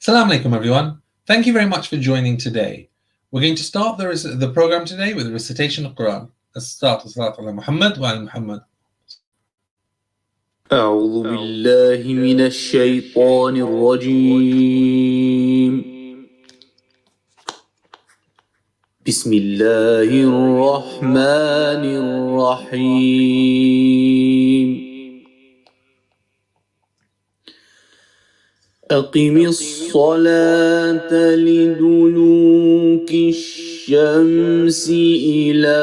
Assalamu alaikum everyone. Thank you very much for joining today. We're going to start the program today with the recitation of Quran. Let's start with Salat ala Muhammad wa ala Muhammad. أعوذ بالله من الشيطان الرجيم. بسم الله الرحمن الرحيم. أقم الصلاة لدلوك الشمس إلى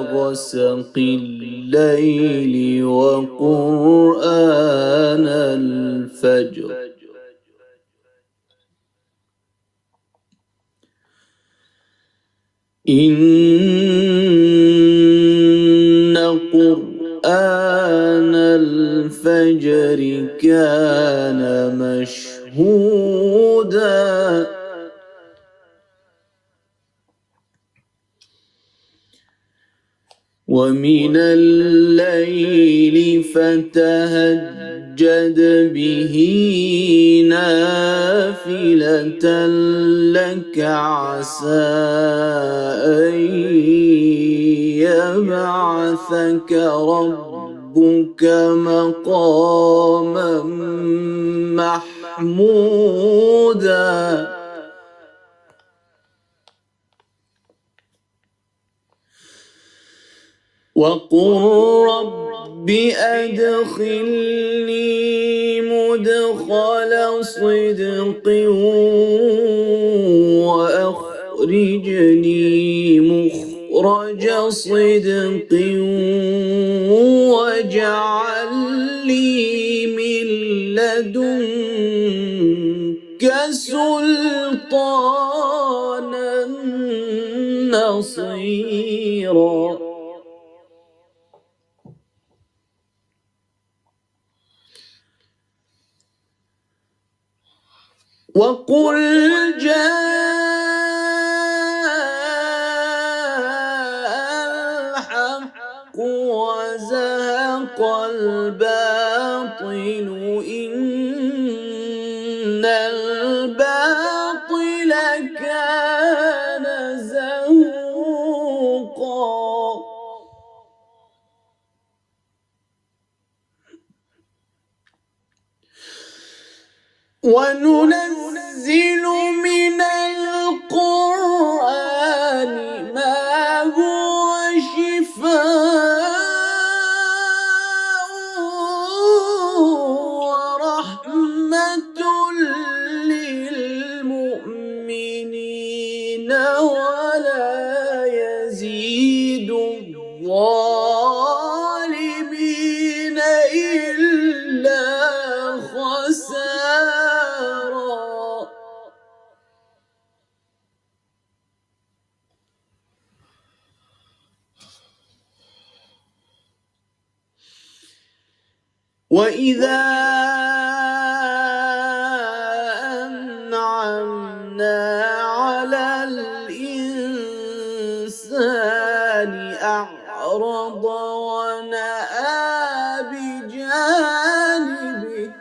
غسق الليل وقرآن الفجر إن قرآن الفجر كان مشهودا ومن الليل فتهجد به نافلة لك عسى أن يبعثك ربك مقاما محمودا وقل رب أدخلني مدخل صدق وأخرجني مخرج صدق واجعل لي من لدنك سلطانا نصيرا وقل جاء الحق وزهق الباطل إن الباطل كان زهوقا وننزل من القرآن ما هو شفاء ورحمة للمؤمنين ولا يزيد الظالمين إلا خسارا. وإذا أنعمنا على الإنسان أعرض ونأى بجانبه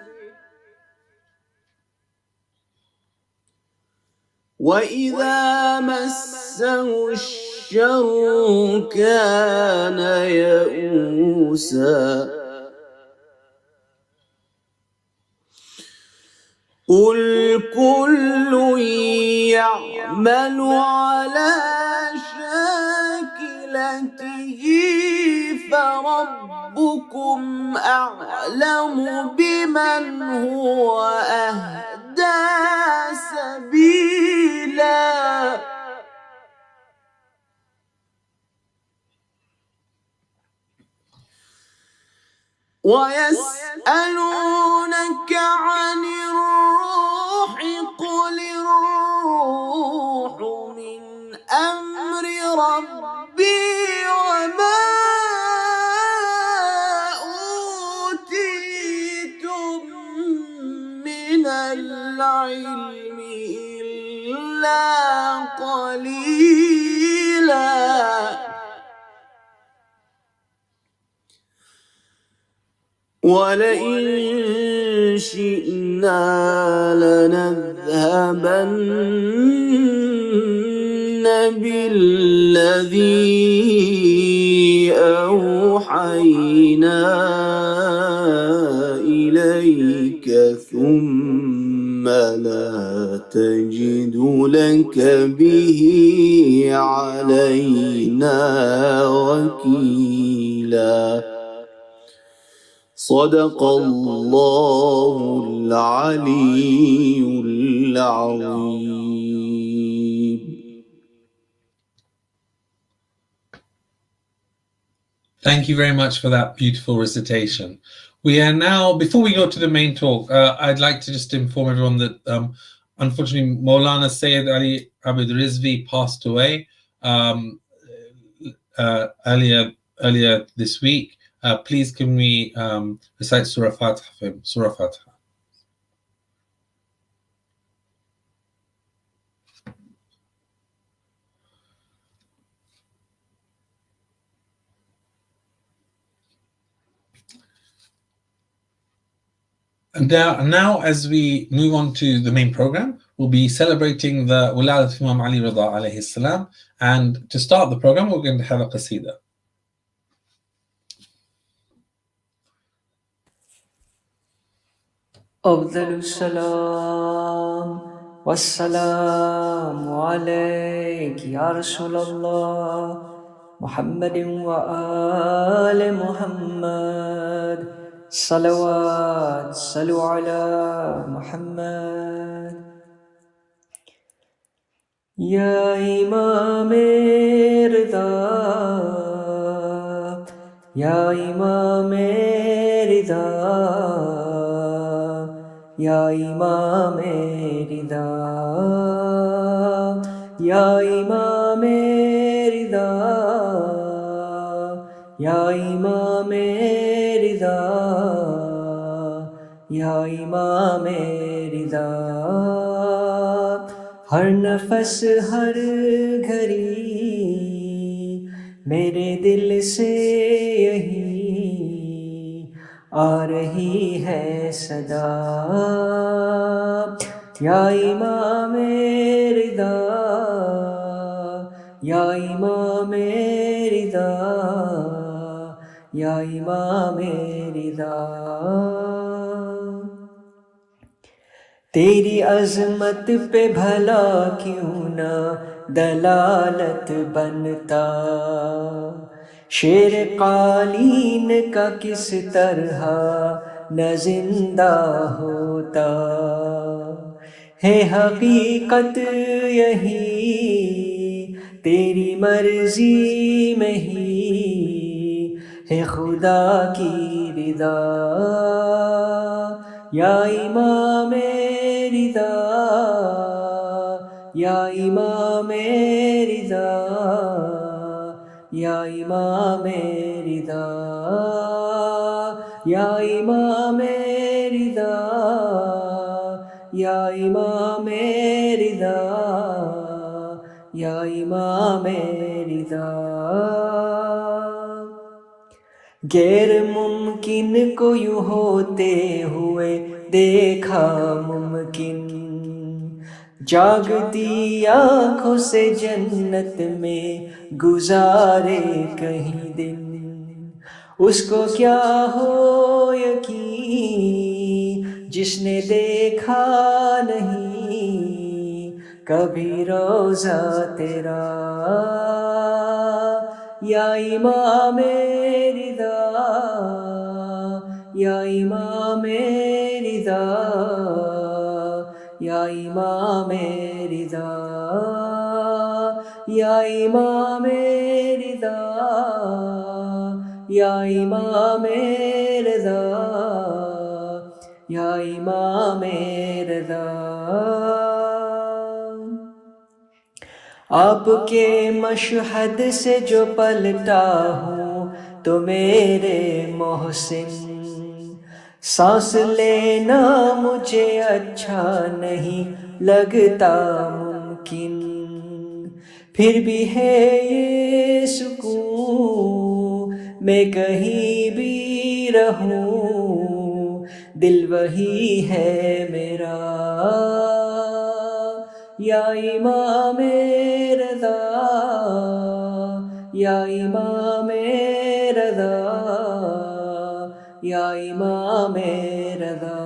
وإذا مسه الشر كان يئوسا قل كل يعمل على شاكلته فربكم أعلم بمن هو أهدى سبيلا ويسألونك عن الروح قل الروح من أمر ربي وما أوتيتم من العلم إلا قليلا وَلَئِن شِئْنَا لَنَذْهَبَنَّ بِالَّذِي أَوْحَيْنَا إِلَيْكَ ثُمَّ لَا تَجِدُ لَكَ بِهِ عَلَيْنَا وَكِيلًا. صدق اللہ العلی العظیم. Thank you very much for that beautiful recitation. We are now, before we go to the main talk, I'd like to just inform everyone that unfortunately Maulana Sayyid Ali Abid Rizvi passed away earlier this week. Please can we recite Surah Fatiha for him? Surah Fatiha. And now, as we move on to the main program, we'll be celebrating the WILAADAT Imam Ali Rida alayhi salam. And to start the program, we're going to have a qasida. أفضل السلام والسلام عليك يا رسول الله محمد وآل محمد صلوات صلوا على محمد. یا امام رضا یا امام رضا یا امام رضا یا امام رضا یا امام رضا یا امام رضا. ہر نفس ہر گھڑی میرے دل سے یہی آ رہی ہے صدا. یا امام رضا یا امام رضا یا امام رضا. تیری عظمت پہ بھلا کیوں نہ دلالت بنتا، شیر قالین کا کس طرح نہ زندہ ہوتا. ہے حقیقت یہی تیری مرضی میں ہی ہے خدا کی رضا. یا امام رضا یا امام رضا یا امام رضا یا امام رضا یا امام رضا یا امام رضا. غیر ممکن کو یوں ہوتے ہوئے دیکھا ممکن، جاگتی آنکھوں سے جنت میں گزارے کہیں دن. اس کو کیا ہو یقین جس نے دیکھا نہیں کبھی روضہ تیرا. یا امام رضا یا امام رضا یا امام رضا یا امام رضا یا امام رضا یا امام رضا. آپ کے مشہد سے جو پلٹا ہوں تو میرے محسن، سانس لینا مجھے اچھا نہیں لگتا ممکن. پھر بھی ہے یہ سکون میں کہیں بھی رہوں دل وہی ہے میرا یا امام رضا یا امام رضا یا امام رضا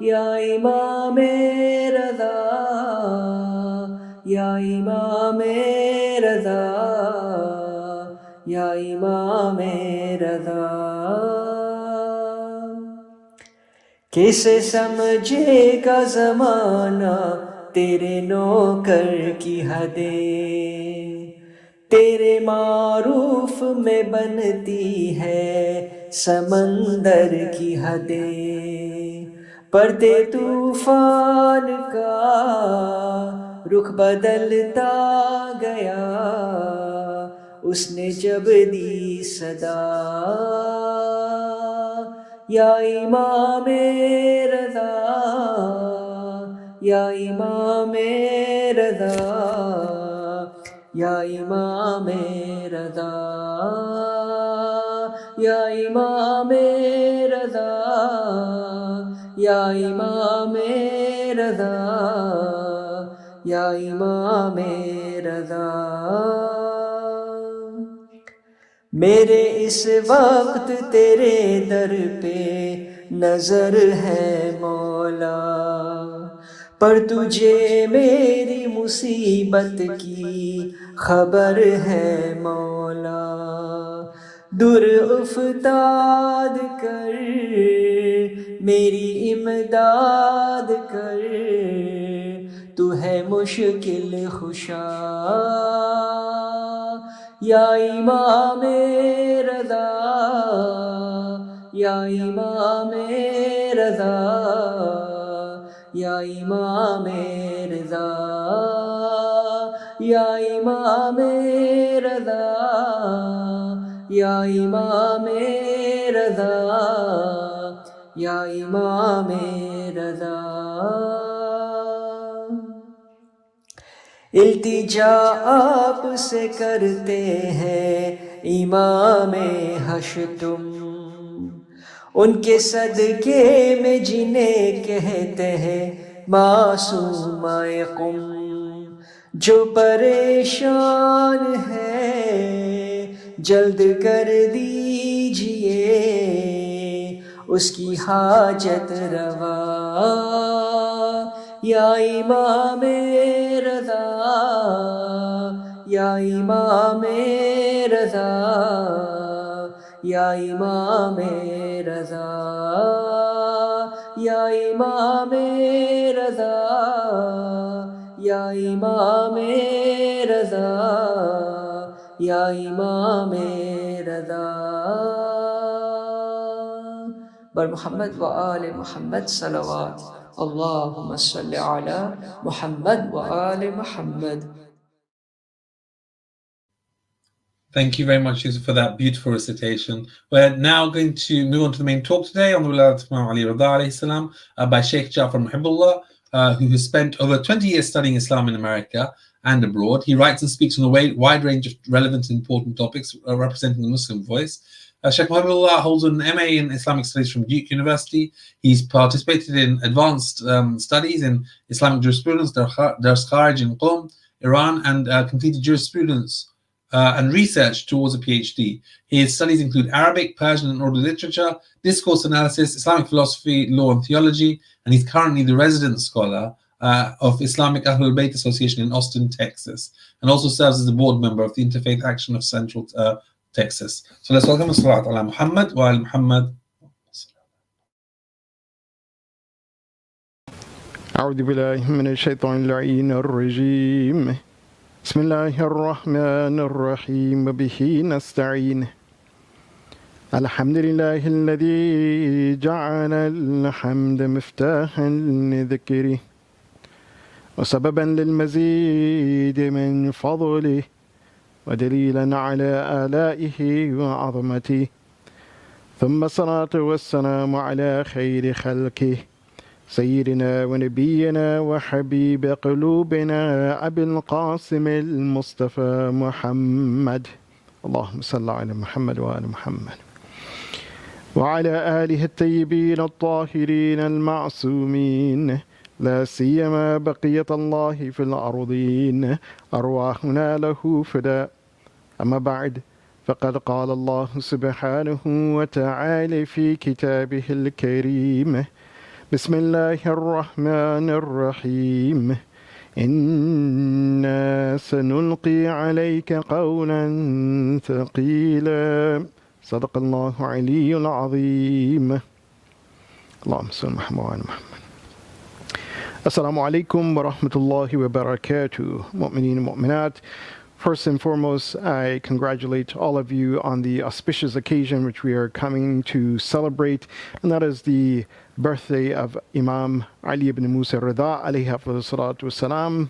یا امام رضا یا امام رضا یا امام رضا کیسے سمجھے گا زمانہ تیرے نوکر کی حدیں تیرے معروف میں بنتی ہے سمندر کی حدیں پردے طوفان کا رخ بدلتا گیا اس نے جب دی صدا یا امام رضا یا امام رضا یا امام رضا یا امام رضا یا امام رضا یا امام رضا میرے اس وقت تیرے در پہ نظر ہے مولا پر تجھے میری مصیبت کی خبر ہے مولا در افتاد کر میری امداد کر تو ہے مشکل خشا یا امام رضا یا امام رضا یا امام رضا یا امام رضا یا امام رضا یا امام رضا التجا آپ سے کرتے ہیں امام حشر تم ان کے صدقے میں جنہیں کہتے ہیں معصومۂ قم جو پریشان ہے جلد کر دیجئے اس کی حاجت روا یا امام رضا یا امام رضا یا امام رضا یا امام رضا یا امام رضا یا امام رضا بر محمد و آل محمد صلوات اللہم صلی علی محمد و آل محمد. Thank you very much, Yusuf, for that beautiful recitation. We're now going to move on to the main talk today on the WILAADAT of Imam Ali Rida alayhi salam by Shaykh Ja'far Muhibullah, who has spent over 20 years studying Islam in America and abroad. He writes and speaks on a wide range of relevant and important topics representing the Muslim voice. Shaykh Muhibullah holds an MA in Islamic Studies from Duke University. He's participated in advanced studies in Islamic jurisprudence, Dars Kharij in Qom, Iran, and completed jurisprudence and research towards a PhD. His studies include Arabic, Persian, and Urdu literature, discourse analysis, Islamic philosophy, law, and theology, and he's currently the resident scholar of Islamic Ahlul Bayt Association in Austin, Texas, and also serves as a board member of the Interfaith Action of Central Texas. So let's welcome Salawat ala Muhammad wa ala Muhammad. أعوذ بالله من الشيطان اللعين الرجيم بسم الله الرحمن الرحيم وبه نستعين الحمد لله الذي جعل الحمد مفتاحا لذكره وسببا للمزيد من فضله ودليلا على آلائه وعظمته ثم الصلاة والسلام على خير خلقه سيدنا ونبينا وحبيب قلوبنا أبي القاسم المصطفى محمد اللهم صل على محمد وآل محمد وعلى آله الطيبين الطاهرين المعصومين لا سيما بقية الله في الأرضين أرواحنا له فداء. أما بعد، فقد قال الله سبحانه وتعالى في كتابه الكريم: بسم الله الرحمن الرحيم إنا سنلقي عليك قولا ثقيلا صدق الله علي العظيم. اللهم صل على محمد. Assalamu alaikum wa rahmatullahi wa barakatuh. Mu'mineen and mu'minat. First and foremost, I congratulate all of you on the auspicious occasion which we are coming to celebrate, and that is the birthday of Imam Ali ibn Musa Rida alayhi salatu wasalam,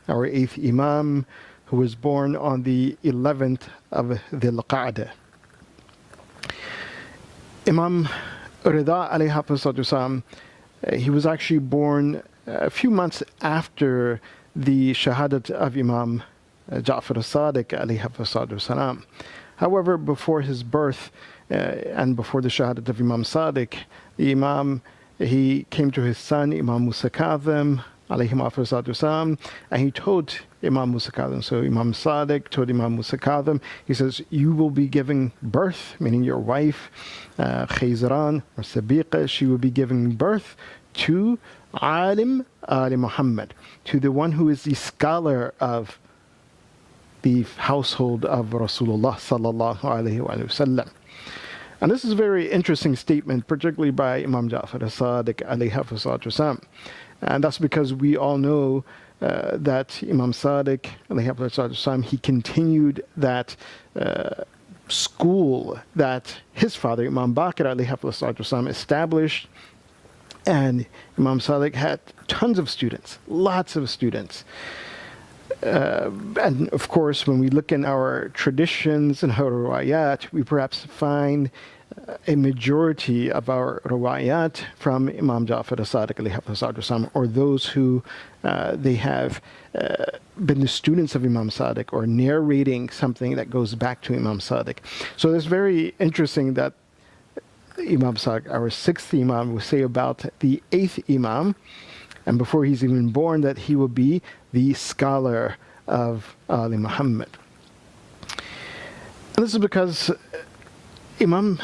our 8th Imam, who was born on the 11th of Dhul Qa'dah. Imam Rida alayhi salatu wasalam, he was actually born a few months after the Shahadat of Imam Ja'far Sadiq alayhi salatu wasalam. However, before his birth and before the Shahadat of Imam Sadiq, the Imam, he came to his son Imam Musa Kadhim alayhi salatu wasalam, and he told Imam Musa Kadhim, so Imam Sadiq told Imam Musa Kadhim, he says, you will be giving birth, meaning your wife Khayzran or Sabiqa, she will be giving birth to Alim Ali Muhammad, to the one who is the scholar of the household of Rasulullah sallallahu alaihi wasallam. And this is a very interesting statement, particularly by Imam Ja'far Sadiq alayhi wasallam. And that's because we all know that Imam Sadiq alayhi wasallam, he continued that school that his father Imam Baqir alayhi wasallam established. And Imam Sadiq had tons of students, lots of students. And of course, when we look in our traditions and our riwayat, we perhaps find a majority of our riwayat from Imam Ja'far Sadiq alayhi wasallam, or those who they have been the students of Imam Sadiq or narrating something that goes back to Imam Sadiq. So it's very interesting that Imam Sadiq, our 6th Imam, will say about the 8th Imam, and before he's even born, that he will be the scholar of Ali Muhammad. And this is because Imam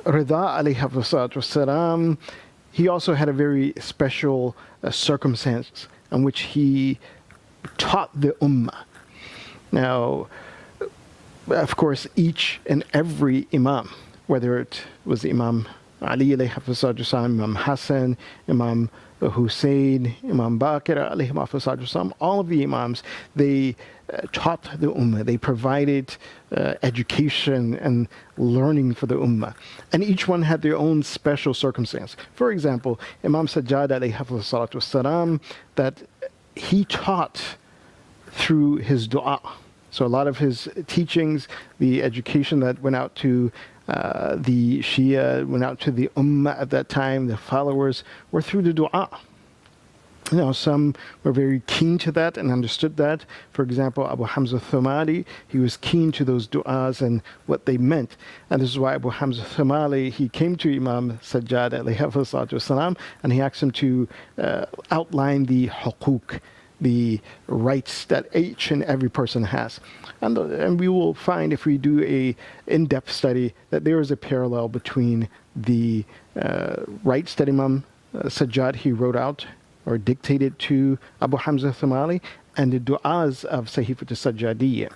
Rida alayhi wasalam, he also had a very special circumstance in which he taught the ummah. Now, of course, each and every Imam, whether it was Imam Ali alayhi wasalam, Imam Hassan, Imam Hussein, Imam Baqir alayhi wasalam, all of the Imams, they taught the Ummah. They provided education and learning for the Ummah. And each one had their own special circumstance. For example, Imam Sajjad alayhi wasalam, that he taught through his dua. So a lot of his teachings, the education that went out to the Shia, went out to the Ummah at that time, the followers, were through the dua. Now, some were very keen to that and understood that. For example, Abu Hamza Thumali, he was keen to those du'as and what they meant. And this is why Abu Hamza Thumali, he came to Imam Sajjad alayhi wasalam, and he asked him to outline the huquq, the rights that each and every person has. And we will find, if we do a in-depth study, that there is a parallel between the rights that Imam Sajjad, he wrote out or dictated to Abu Hamza Thumali, and the du'as of Sahifat al-Sajjadiyya.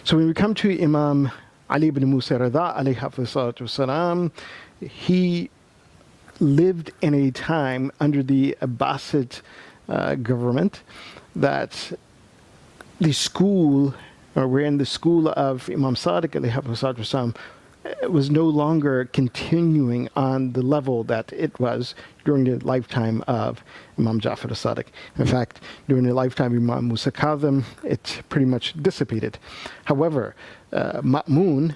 So when we come to Imam Ali ibn Musa Rida alayhi wasalam, he lived in a time under the Abbasid government that the school, or we're in the school of Imam Sadiq alayhi wasalam, was no longer continuing on the level that it was during the lifetime of Imam Ja'far Sadiq. In fact, during the lifetime of Imam Musa Kadhim, it pretty much dissipated. However, Ma'mun,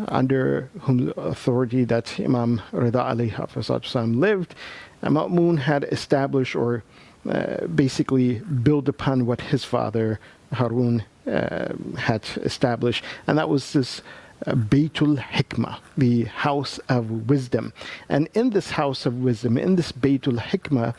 under whom authority that Imam Rida alayhi wasalam lived, Ma'mun had established or basically build upon what his father Harun had established, and that was this Baytul Hikmah, the house of wisdom. And in this house of wisdom, in this Baytul Hikmah,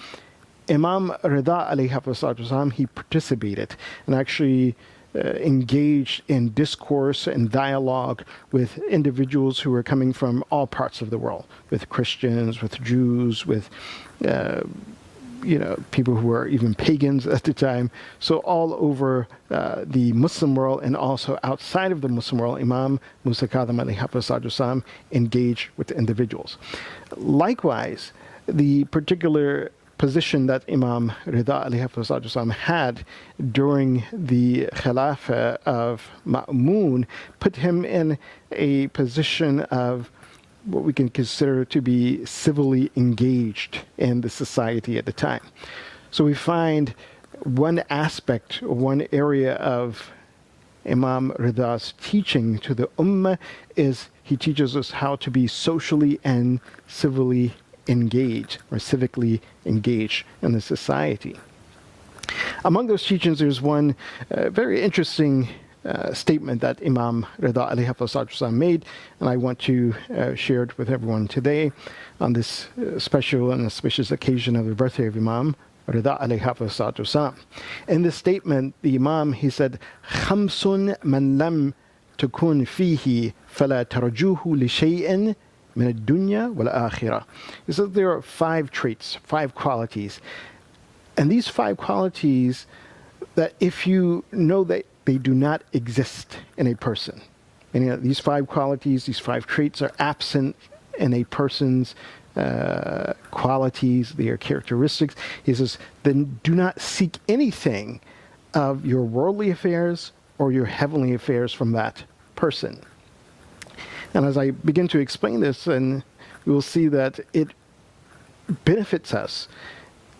Imam Rida alayhi he participated and actually engaged in discourse and dialogue with individuals who were coming from all parts of the world, with Christians, with Jews, with people who were even pagans at the time. So all over the Muslim world and also outside of the Muslim world, Imam Musa Kadhim alayhi engaged with the individuals. Likewise, the particular position that Imam Rida alayhi had during the Khilafah of Ma'mun put him in a position of what we can consider to be civilly engaged in the society at the time. So we find one aspect, one area of Imam Rida's teaching to the Ummah is he teaches us how to be socially and civilly engaged or civically engaged in the society. Among those teachings, there's one very interesting statement that Imam Rida alayhi made, and I want to share it with everyone today on this special and auspicious occasion of the birthday of Imam Rida alayhi. In this statement, the Imam, he said, خَمْسٌ مَنْ لَمْ تَكُنْ فِيهِ فَلَا تَرْجُوهُ لِشَيْءٍ مِنَ الدُّنْيَا وَالْآخِرَةِ. He said there are 5 traits, 5 qualities. And these 5 qualities that if you know that they do not exist in a person, and these 5 qualities, these 5 traits are absent in a person's qualities, their characteristics, he says, then do not seek anything of your worldly affairs or your heavenly affairs from that person. And as I begin to explain this, and we will see that it benefits us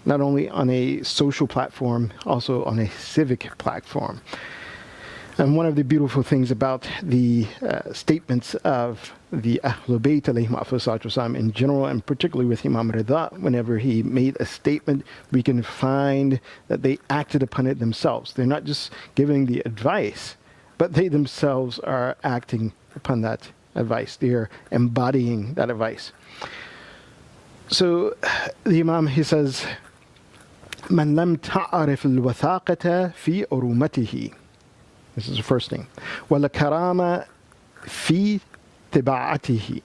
not only on a social platform, also on a civic platform. And one of the beautiful things about the statements of the Ahlul Bayt alayhim in general, and particularly with Imam Rida, whenever he made a statement, we can find that they acted upon it themselves. They're not just giving the advice, but they themselves are acting upon that advice. They are embodying that advice. So the Imam, he says, من لم تعرف الوثاقة في أرومته. This is the first thing. والكرامة في طباعته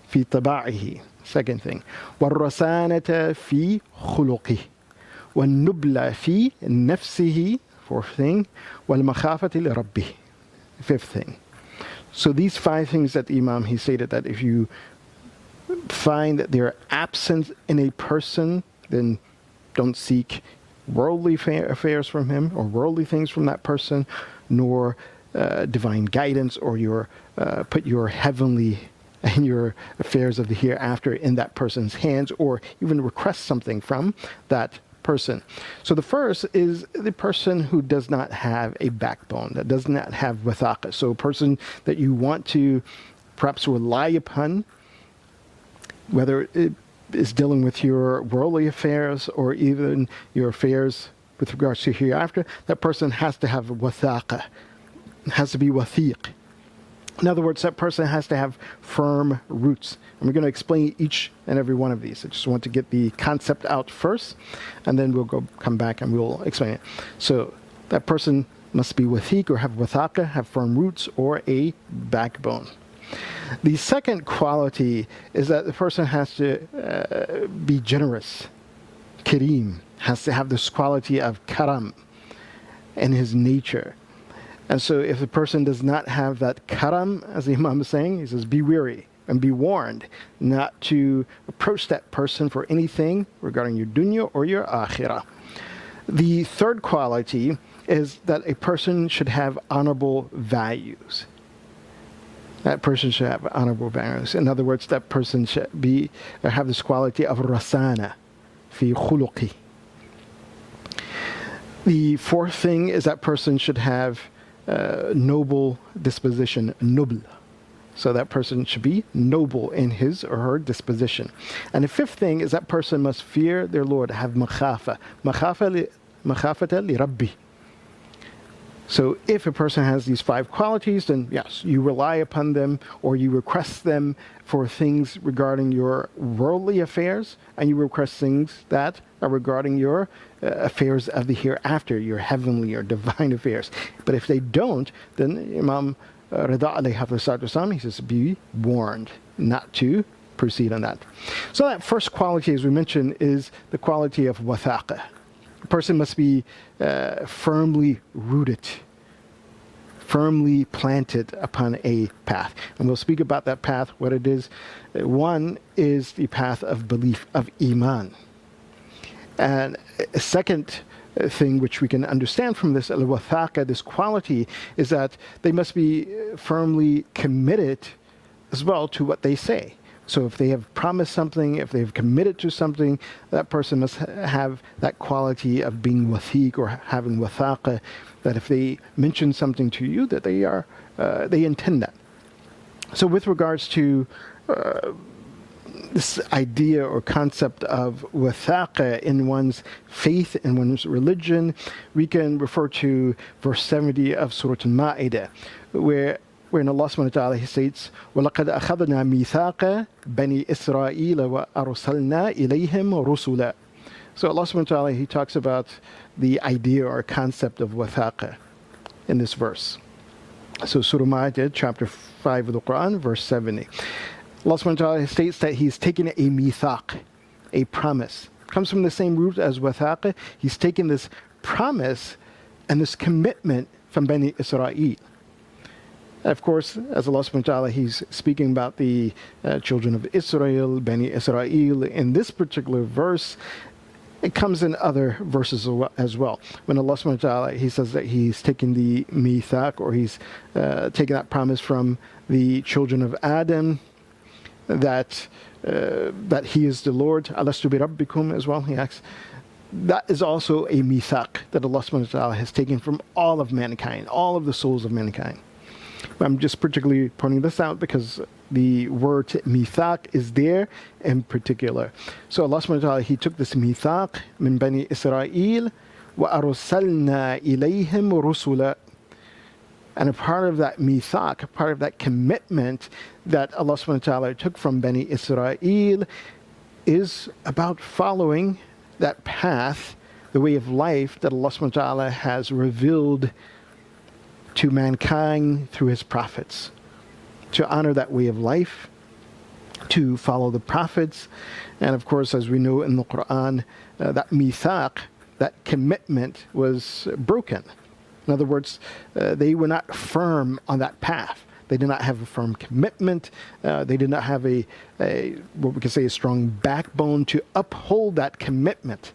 في طباعه. Second thing. والرسانة في خلقه. والنبل في نفسه. Fourth thing. والمخافة لربه. Fifth thing. So these 5 things that the Imam, he stated that if you find that they're absent in a person, then don't seek worldly affairs from him or worldly things from that person, nor divine guidance or your put your heavenly and your affairs of the hereafter in that person's hands, or even request something from that person. So the first is the person who does not have a backbone, that does not have wathaqa. So a person that you want to perhaps rely upon, whether it is dealing with your worldly affairs or even your affairs with regards to hereafter, that person has to have wathaqa, has to be wathiq. In other words, that person has to have firm roots. And we're going to explain each and every one of these. I just want to get the concept out first, and then we'll come back and we'll explain it. So that person must be wathiq or have wathaqa, have firm roots or a backbone. The second quality is that the person has to be generous. Kareem has to have this quality of karam in his nature. And so if the person does not have that karam, as the Imam is saying, he says, be wary and be warned not to approach that person for anything regarding your dunya or your akhirah. The third quality is that a person should have honorable values. That person should have honorable values. In other words, that person should have this quality of rasana fi khuluqi. The fourth thing is that person should have noble disposition, nubl. So that person should be noble in his or her disposition. And the fifth thing is that person must fear their Lord, have makhafa. Makhafata li rabbi. So if a person has these 5 qualities, then yes, you rely upon them or you request them for things regarding your worldly affairs, and you request things that are regarding your affairs of the hereafter, your heavenly or divine affairs. But if they don't, then Imam Rida alayhi wasallam, he says, be warned not to proceed on that. So that first quality, as we mentioned, is the quality of wathaqa. A person must be firmly rooted, firmly planted upon a path. And we'll speak about that path, what it is. One is the path of belief, of iman. And a second thing which we can understand from this al-wathaqa, this quality, is that they must be firmly committed as well to what they say. So if they have promised something, if they've committed to something, that person must have that quality of being wathiq or having wathaqa, that if they mention something to you, that they intend that. So with regards to this idea or concept of wathaqa in one's faith, in one's religion, we can refer to verse 70 of Surah Al-Ma'idah, wherein Allah subhanahu wa ta'ala, He states, وَلَقَدْ أَخَذْنَا مِيثَاقَ بَنِي إِسْرَائِيلَ وَأَرْسَلْنَا إِلَيْهِمْ رُسُلًا. So Allah subhanahu wa ta'ala, He talks about the idea or concept of wathaqa in this verse. So Surah Ma'idah, chapter 5 of the Qur'an, verse 70. Allah subhanahu wa ta'ala states that He's taken a mithaq, a promise. It comes from the same root as wathaqa. He's taken this promise and this commitment from Bani Israel. Of course, as Allah subhanahu wa ta'ala, He's speaking about the children of Israel, Bani Israel. In this particular verse, it comes in other verses as well. When Allah subhanahu wa ta'ala, He says that He's taken the mithaq, or He's taken that promise from the children of Adam, that He is the Lord. Alastu bi rabbikum as well, He asks. That is also a mithaq that Allah subhanahu wa ta'ala has taken from all of mankind, all of the souls of mankind. I'm just particularly pointing this out because the word mithaq is there in particular. So Allah subhanahu wa ta'ala, He took this mithaq min Bani Israel wa arsalna ilayhim rusula. And a part of that mithaq, a part of that commitment that Allah subhanahu wa ta'ala took from Bani Israel is about following that path, the way of life that Allah subhanahu wa ta'ala has revealed to mankind through His prophets, to honor that way of life, to follow the prophets. And of course, as we know in the Quran, that mithaq, that commitment was broken. In other words, they were not firm on that path. They did not have a firm commitment. They did not have a what we can say a strong backbone to uphold that commitment.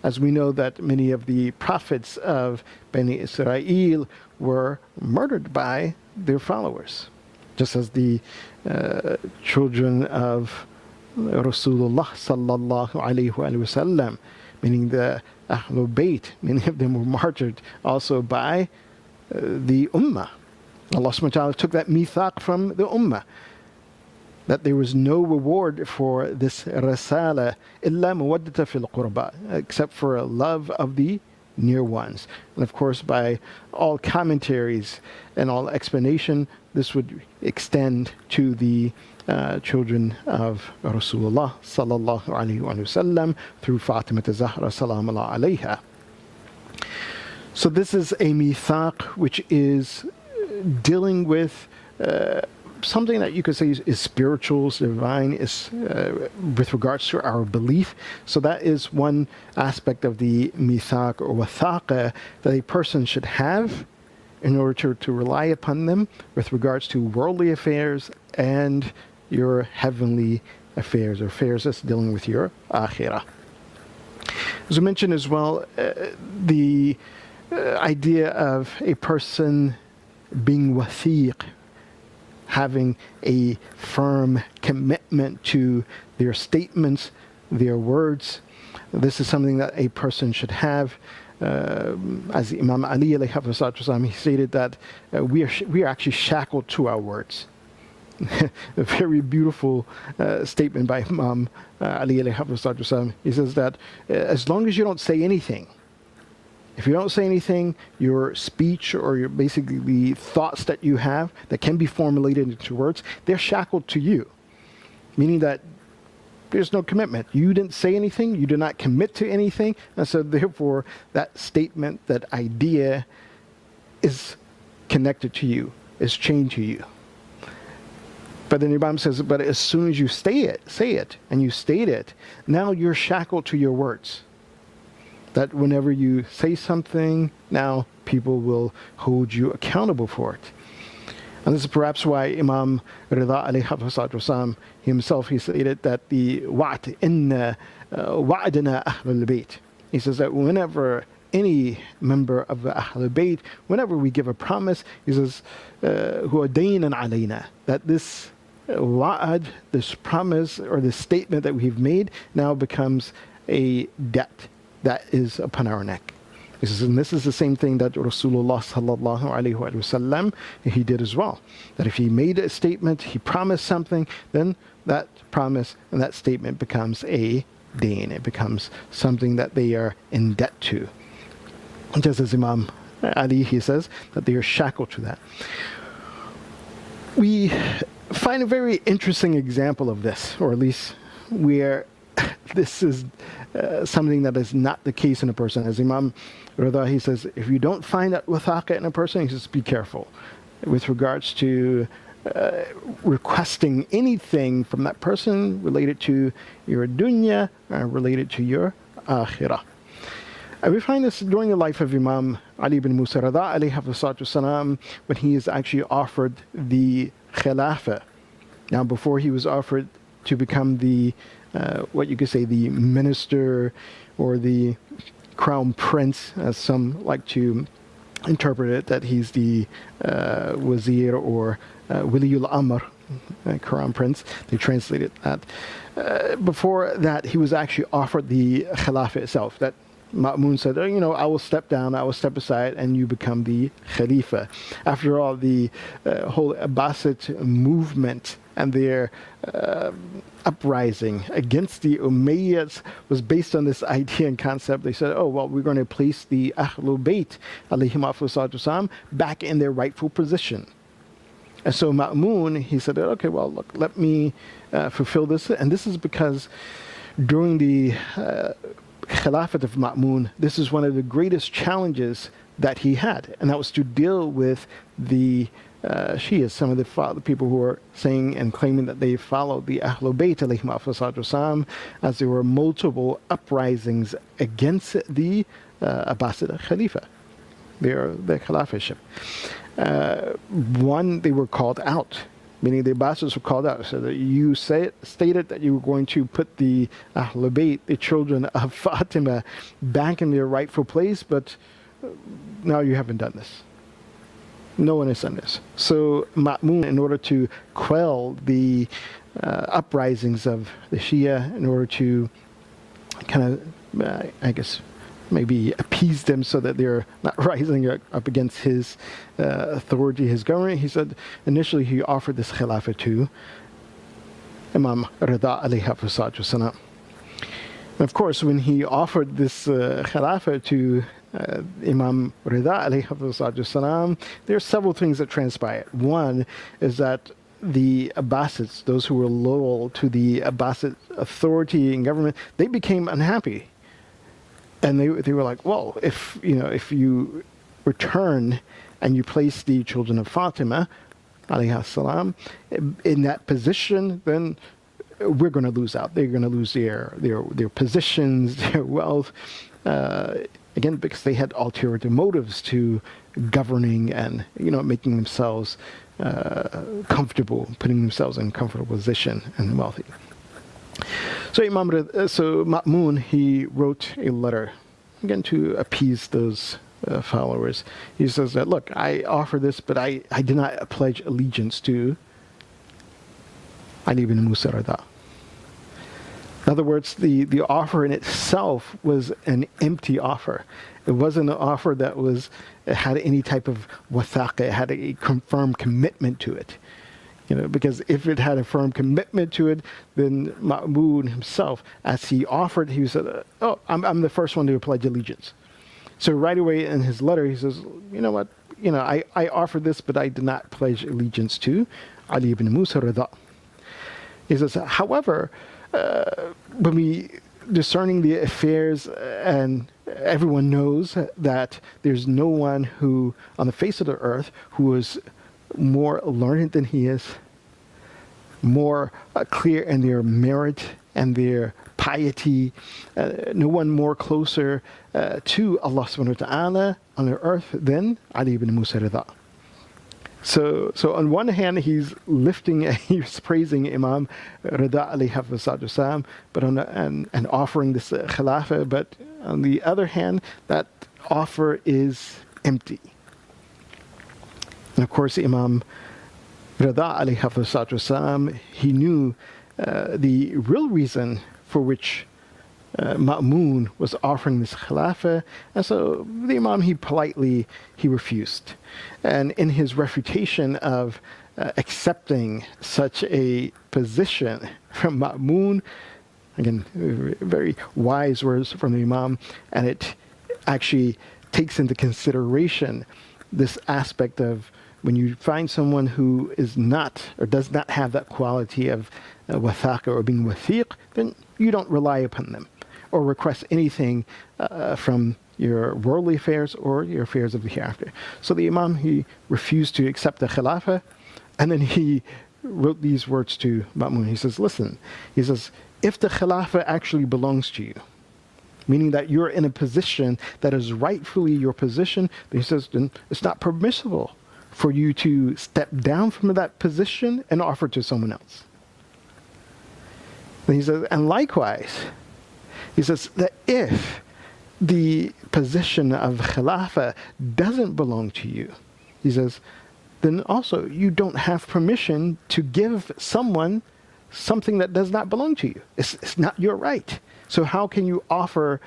As we know that many of the prophets of Bani Israel were murdered by their followers, just as the children of Rasulullah sallallahu alayhi wa sallam, meaning the Ahlul Bayt, many of them were martyred also by the Ummah. Allah subhanahu wa ta'ala took that mithaq from the Ummah, that there was no reward for this rasala illa mawaddata fil qurba, except for a love of the near ones. And of course, by all commentaries and all explanation, this would extend to the children of Rasulullah sallallahu alaihi wasallam through Fatima Zahra salam Allah alayha. So this is a mithaq which is dealing with something that you could say is spiritual, is divine, is with regards to our belief. So that is one aspect of the mithaq or wathaqa that a person should have in order to rely upon them with regards to worldly affairs and your heavenly affairs, or affairs that's dealing with your akhirah. As I mentioned as well, the idea of a person being wathiq, having a firm commitment to their statements, their words. This is something that a person should have. As Imam Ali alayhi wasallam, he stated that we are actually shackled to our words. A very beautiful statement by Imam Ali alayhi wasallam. He says that as long as you don't say anything, If you don't say anything, your speech or your basically the thoughts that you have that can be formulated into words, they're shackled to you, meaning that there's no commitment. You didn't say anything. You did not commit to anything. And so therefore, that statement, that idea is connected to you, is chained to you. But then the Imam says, but as soon as you say it, and you state it, now you're shackled to your words. That whenever you say something, now people will hold you accountable for it. And this is perhaps why Imam Rida alayhi wasallam himself, he stated that the wa'd inna wa'adna ahlul bayt. He says that whenever any member of the Ahlul Bayt, whenever we give a promise, he says, huwa daynan alayna, that this wa'ad, this promise or this statement that we've made now becomes a debt that is upon our neck. He says, and this is the same thing that Rasulullah sallallahu alaihi wasallam, he did as well. That if he made a statement, he promised something, then that promise and that statement becomes a dain. It becomes something that they are in debt to. Just as Imam Ali, he says that they are shackled to that. We find a very interesting example of this, or at least where this is something that is not the case in a person. As Imam Rida, he says, if you don't find that wathaqa in a person, he says, be careful with regards to requesting anything from that person related to your dunya, related to your akhirah. And we find this during the life of Imam Ali ibn Musa Rida alayhi wasallam, when he is actually offered the khilafah. Now, before he was offered to become the what you could say the minister or the crown prince, as some like to interpret it, that he's the wazir or Waliul Amr, crown prince. They translated that. Before that, he was actually offered the khilafah itself. That Ma'mun said, oh, I will step down, I will step aside, and you become the Khalifa. After all, the whole Abbasid movement and their uprising against the Umayyads was based on this idea and concept. They said, oh, well, we're going to place the Ahlul Bayt, alayhim afus back in their rightful position. And so Ma'mun, he said, okay, well, look, let me fulfill this. And this is because during the Khilafat of Ma'mun, this is one of the greatest challenges that he had, and that was to deal with the Shias, some of the people who are saying and claiming that they followed the Ahlul Bayt alayhim afus as there were multiple uprisings against the Abbasid Khalifa, the Khalifaship. One, they were called out, meaning the Abbasids were called out. So that you stated that you were going to put the Ahlul Bayt, the children of Fatima, back in their rightful place, but now you haven't done this. No one has done this. So Ma'mun, in order to quell the uprisings of the Shia, in order to kind of, I guess, maybe appease them so that they're not rising up against his authority, his government, he said initially he offered this khilafah to Imam Rida alayhi wasallam. And of course, when he offered this khilafah to Imam Rida alayhi wasallam, there are several things that transpired. One is that the Abbasids, those who were loyal to the Abbasid authority and government, they became unhappy. And they were like, well, if you return and you place the children of Fatima, alayhi salam, in that position, then we're going to lose out. They're going to lose their positions, their wealth, again, because they had ulterior motives to governing and making themselves comfortable, putting themselves in a comfortable position and wealthy. So Ma'mun, he wrote a letter, again, to appease those followers. He says that, look, I offer this, but I did not pledge allegiance to Ali ibn Musa Rida. In other words, the offer in itself was an empty offer. It wasn't an offer that had any type of wathaqa, it had a confirmed commitment to it. Because if it had a firm commitment to it, then Ma'mun himself, as he offered, he said, oh, I'm the first one to pledge allegiance. So right away in his letter, he says, you know what? I offer this, but I did not pledge allegiance to Ali ibn Musa Rida. He says, however, when we discerning the affairs, and everyone knows that there's no one who on the face of the earth who is more learned than he is, more clear in their merit and their piety, no one more closer to Allah subhanahu wa ta'ala on the earth than Ali ibn Musa Rida. So on one hand, he's praising Imam Rida alayhi wasallam, but and offering this khilafah. But on the other hand, that offer is empty. And of course, Imam Rida alayhi wasallam, he knew the real reason for which Ma'mun was offering this khilafah, and so the Imam, he refused. And in his refutation of accepting such a position from Ma'mun, again, very wise words from the Imam, and it actually takes into consideration this aspect of when you find someone who is not or does not have that quality of wathaqa or being wathiq, then you don't rely upon them or request anything from your worldly affairs or your affairs of the hereafter. So the Imam, he refused to accept the Khilafah, and then he wrote these words to Ma'mun. He says, listen, he says, if the Khilafah actually belongs to you, meaning that you're in a position that is rightfully your position, then he says, then it's not permissible for you to step down from that position and offer to someone else. Then he says, and likewise, he says that if the position of Khilafah doesn't belong to you, he says, then also you don't have permission to give someone something that does not belong to you. It's not your right. So how can you offer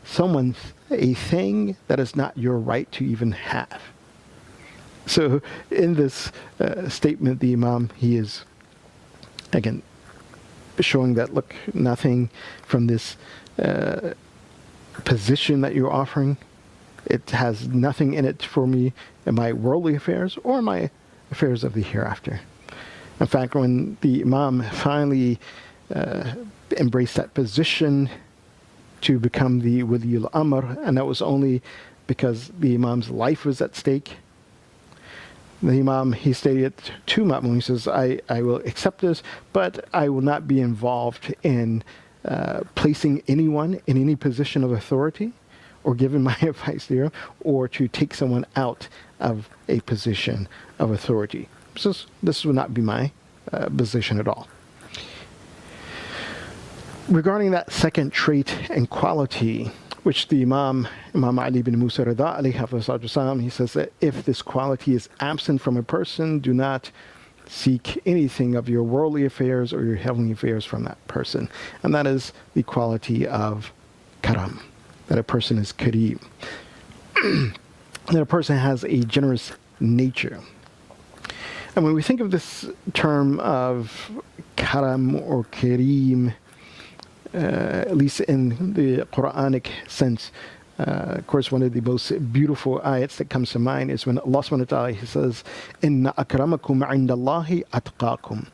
someone a thing that is not your right to even have? So in this statement, the Imam, he is, again, showing that, look, nothing from this position that you're offering, it has nothing in it for me in my worldly affairs or my affairs of the hereafter. In fact, when the Imam finally embraced that position to become the Waliul Amr, and that was only because the Imam's life was at stake, the Imam, he stated to Ma'mun, he says, I will accept this, but I will not be involved in placing anyone in any position of authority or giving my advice there, or to take someone out of a position of authority. So this would not be my position at all. Regarding that second trait and quality, which the Imam Ali ibn Musa Rida alayhi wasallam, he says that if this quality is absent from a person, do not seek anything of your worldly affairs or your heavenly affairs from that person. And that is the quality of karam, that a person is kareem, that a person has a generous nature. And when we think of this term of karam or kareem, at least in the Quranic sense, of course, one of the most beautiful ayats that comes to mind is when Allah subhanahu wa ta'ala, he says, "Inna akramakum indallahi atqakum."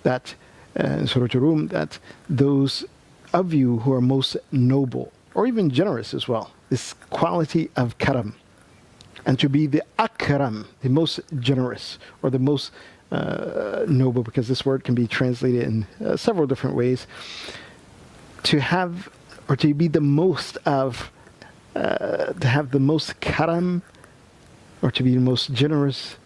That in Surah Rum, that those of you who are most noble or even generous as well, this quality of karam, and to be the akram, the most generous or the most noble, because this word can be translated in several different ways. To have, or to be the most of, to have the most karam, or to be the most generous,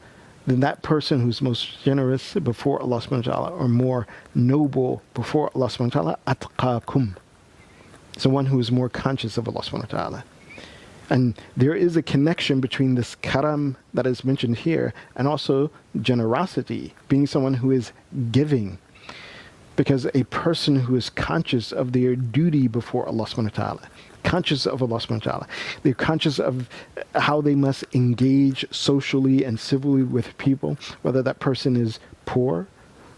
then that person who's most generous before Allah subhanahu wa ta'ala, or more noble before Allah subhanahu wa ta'ala, atqakum. It's the one who is more conscious of Allah subhanahu wa ta'ala. And there is a connection between this karam that is mentioned here and also generosity, being someone who is giving. Because a person who is conscious of their duty before Allah subhanahu wa ta'ala, conscious of Allah subhanahu wa ta'ala, they're conscious of how they must engage socially and civilly with people, whether that person is poor,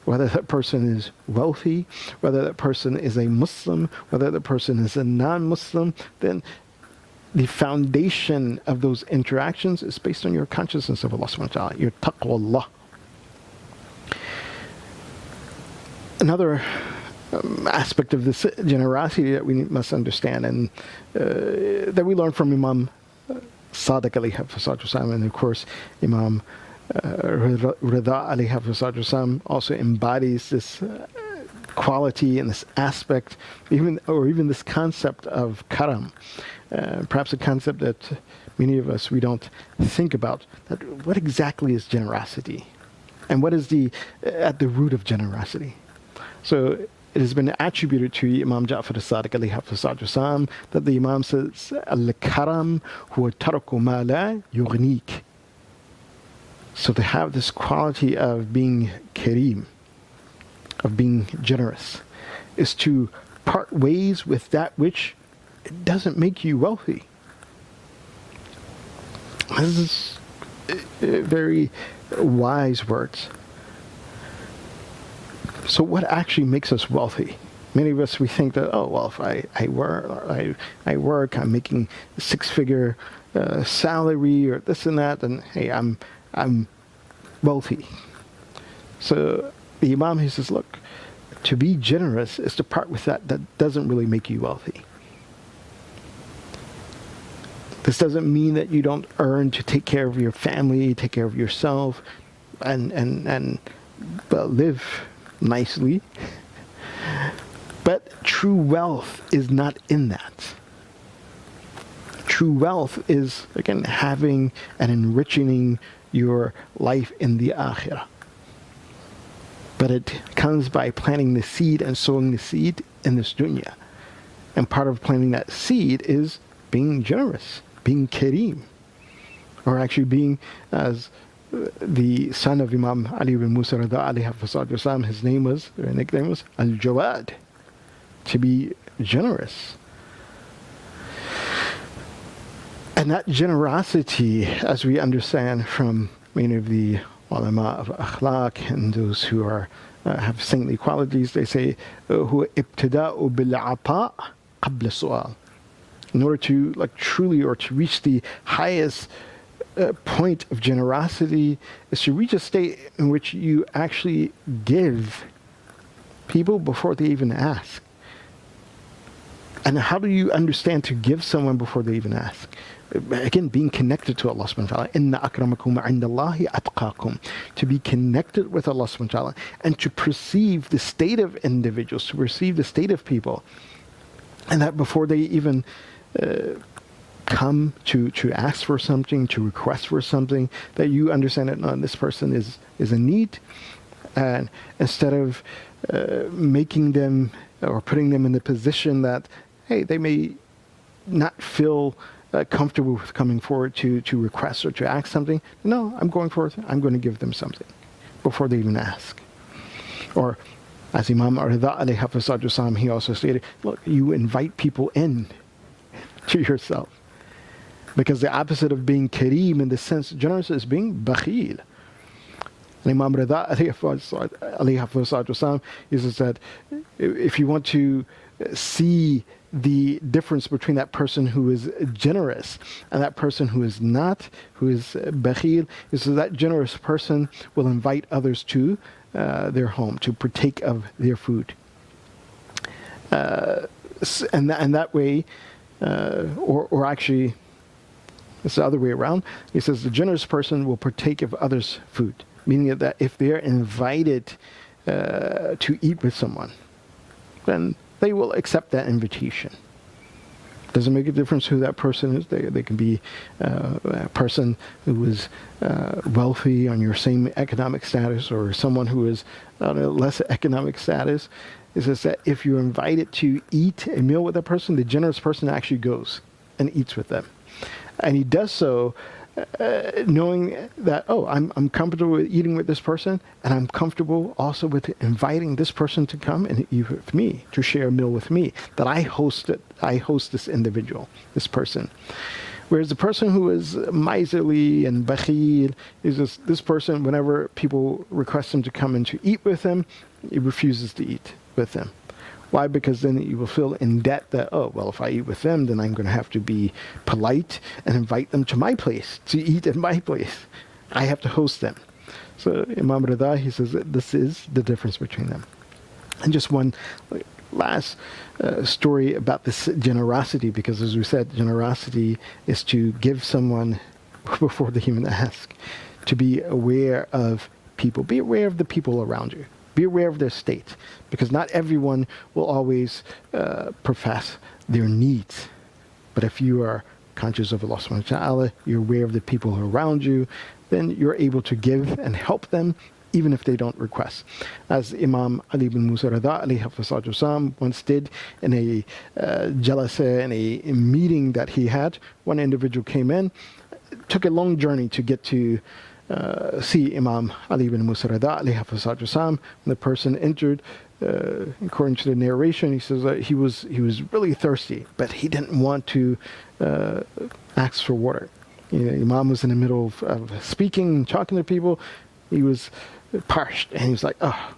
whether that person is wealthy, whether that person is a Muslim, whether that person is a non-Muslim, then the foundation of those interactions is based on your consciousness of Allah subhanahu wa ta'ala, your taqwa Allah. Another aspect of this generosity that we must understand, and that we learn from Imam Sadiq alayhi wasallam, and of course Imam Rida alayhi wasallam also embodies this quality and this aspect, even this concept of karam, perhaps a concept that many of us, we don't think about. That what exactly is generosity, and what is at the root of generosity? So it has been attributed to Imam Ja'far Sadiq alayhi wasallam that the Imam says, "Al-karam huwa tarku ma la yughnik." So to have this quality of being kareem, of being generous, is to part ways with that which doesn't make you wealthy. This is very wise words. So what actually makes us wealthy? Many of us, we think that, oh, well, if I work, I'm making a six-figure salary or this and that, and hey, I'm wealthy. So the Imam, he says, look, to be generous is to part with that doesn't really make you wealthy. This doesn't mean that you don't earn to take care of your family, take care of yourself, and live nicely. But true wealth is not in that. True wealth is, again, having and enriching your life in the akhirah. But it comes by planting the seed and sowing the seed in this dunya. And part of planting that seed is being generous, being kareem, or actually being, as the son of Imam Ali ibn Musa Rida alayhi wasallam, his nickname was Al-Jawad, to be generous. And that generosity, as we understand from many of the ulama of akhlaq and those who have saintly qualities, they say, "Huwa ibtida'u bil-'ata' qabla su'al." In order to truly, or to reach the highest point of generosity, is to reach a state in which you actually give people before they even ask. And how do you understand to give someone before they even ask? Again, being connected to Allah subhanahu wa ta'ala. Inna akramakum indallahi atqakum. To be connected with Allah subhanahu wa ta'ala and to perceive the state of individuals, to perceive the state of people. And that before they even come to ask for something, to request for something, that you understand that no, this person is in need. And instead of making them or putting them in the position that, hey, they may not feel comfortable with coming forward to request or to ask something. No, I'm going forth. I'm going to give them something before they even ask. Or, as Imam Rida alayhi wasallam, he also stated, look, you invite people in to yourself. Because the opposite of being kareem in the sense generous is being bakhil. And Imam Rida alayhi wasallam, he says that if you want to see the difference between that person who is generous and that person who is not, who is bakhil, is that generous person will invite others to their home to partake of their food. And that way, or actually, it's the other way around. He says the generous person will partake of others' food, meaning that if they're invited to eat with someone, then they will accept that invitation. Doesn't make a difference who that person is. They can be a person who is wealthy on your same economic status, or someone who is on a less economic status. It's just that if you're invited to eat a meal with that person, the generous person actually goes and eats with them. And he does so knowing that, oh, I'm comfortable with eating with this person, and I'm comfortable also with inviting this person to come and eat with me, to share a meal with me, that I host this individual, this person. Whereas the person who is miserly and bakhil is just this person, whenever people request him to come and to eat with them, he refuses to eat with them. Why? Because then you will feel in debt that, oh, well, if I eat with them, then I'm going to have to be polite and invite them to my place to eat at my place. I have to host them. So Imam Rida, he says that this is the difference between them. And just one last story about this generosity, because as we said, generosity is to give someone before they even ask, to be aware of people, be aware of the people around you, be aware of their state, because not everyone will always profess their needs. But if you are conscious of Allah subhanahu wa ta'ala, you're aware of the people who are around you, then you're able to give and help them even if they don't request. As Imam Ali bin Musa Rida alayhi hafizahullah once did in a jalasa, in a meeting that he had, one individual came in, took a long journey to get to see Imam Ali bin Musa Rida alayhi hafizahullah. When the person entered, according to the narration, he says that he was really thirsty, but he didn't want to ask for water. Imam was in the middle of speaking, talking to people. He was parched, and he was like, oh,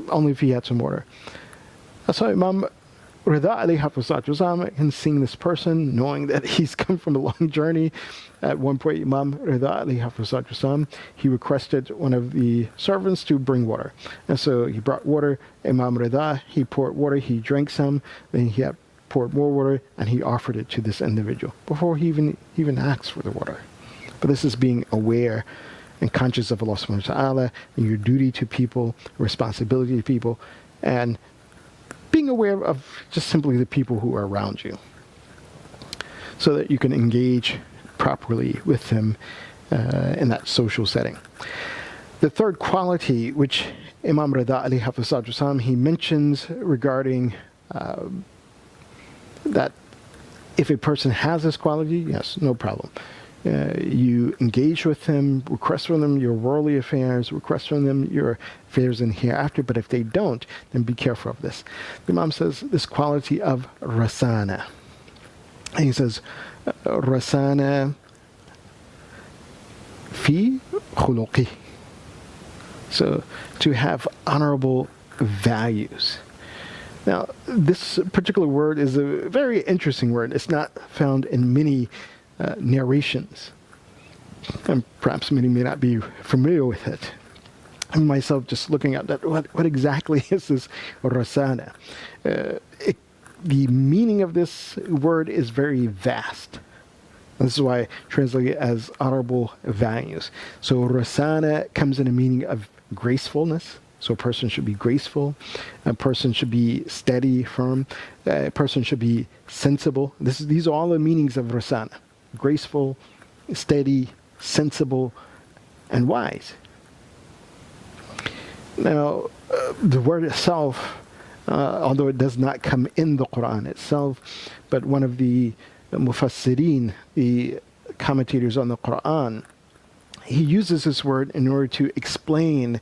only if he had some water. So Imam Rida alayhi hafizahullah can seeing this person, knowing that he's come from a long journey. At one point, Imam Rida alayhi hafizahullah, he requested one of the servants to bring water. And so he brought water. Imam Rida, he poured water, he drank some, then he had poured more water, and he offered it to this individual before he even asked for the water. But this is being aware and conscious of Allah subhanahu wa ta'ala, and your duty to people, responsibility to people, and being aware of just simply the people who are around you, so that you can engage properly with them in that social setting. The third quality, which Imam Rida alayhi hafizahullah, he mentions regarding that if a person has this quality, yes, no problem. You engage with them, request from them your worldly affairs, request from them your affairs in hereafter, but if they don't, then be careful of this. The Imam says this quality of rasana. And he says, rasana fi khuluqi. So, to have honorable values. Now, this particular word is a very interesting word. It's not found in many narrations, and perhaps many may not be familiar with it. I myself just looking at that, what exactly is this rasana? The meaning of this word is very vast. This is why I translate it as honorable values. So rasana comes in a meaning of gracefulness. So a person should be graceful, a person should be steady, firm, a person should be sensible. These are all the meanings of rasana. Graceful, steady, sensible, and wise. Now, the word itself, although it does not come in the Qur'an itself, but one of the mufassirin, the commentators on the Qur'an, he uses this word in order to explain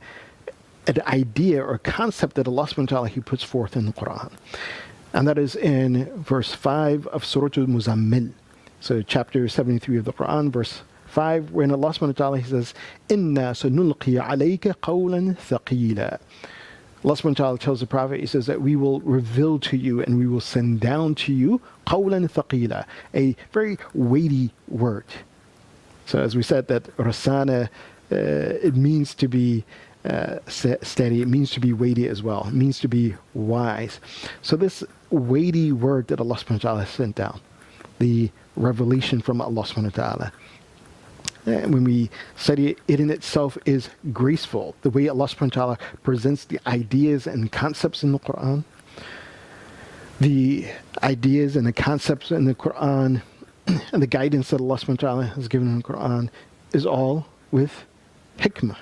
an idea or concept that Allah subhanahu wa ta'ala, he puts forth in the Qur'an. And that is in verse 5 of Surah Al-Muzammil. So chapter 73 of the Quran, verse 5, when Allah subhanahu wa ta'ala, he says, Inna sanulqi alayka qawlan thaqila. Allah subhanahu wa ta'ala tells the Prophet, he says that we will reveal to you and we will send down to you qawlan thaqila, a very weighty word. So as we said, that rasana, it means to be steady, it means to be weighty as well, it means to be wise. So this weighty word that Allah subhanahu wa ta'ala sent down, the revelation from Allah subhanahu wa ta'ala, and when we study it, it in itself is graceful. The way Allah subhanahu wa ta'ala presents the ideas and concepts in the Quran, the ideas and the concepts in the Quran, and the guidance that Allah subhanahu wa ta'ala has given in the Quran is all with hikmah.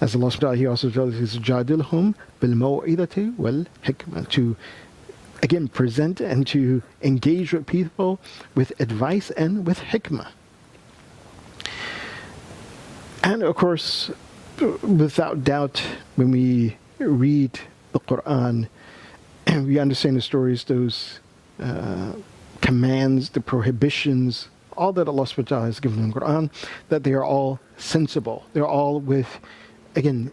As Allah subhanahu wa ta'ala, he also tells us, Jadilhum bil maw'idati wal hikmah, to again present and to engage with people with advice and with hikmah. And of course, without doubt, when we read the Quran and we understand the stories, those commands, the prohibitions, all that Allah subhanahu wa ta'ala has given in the Quran, that they are all sensible. They're all with, again,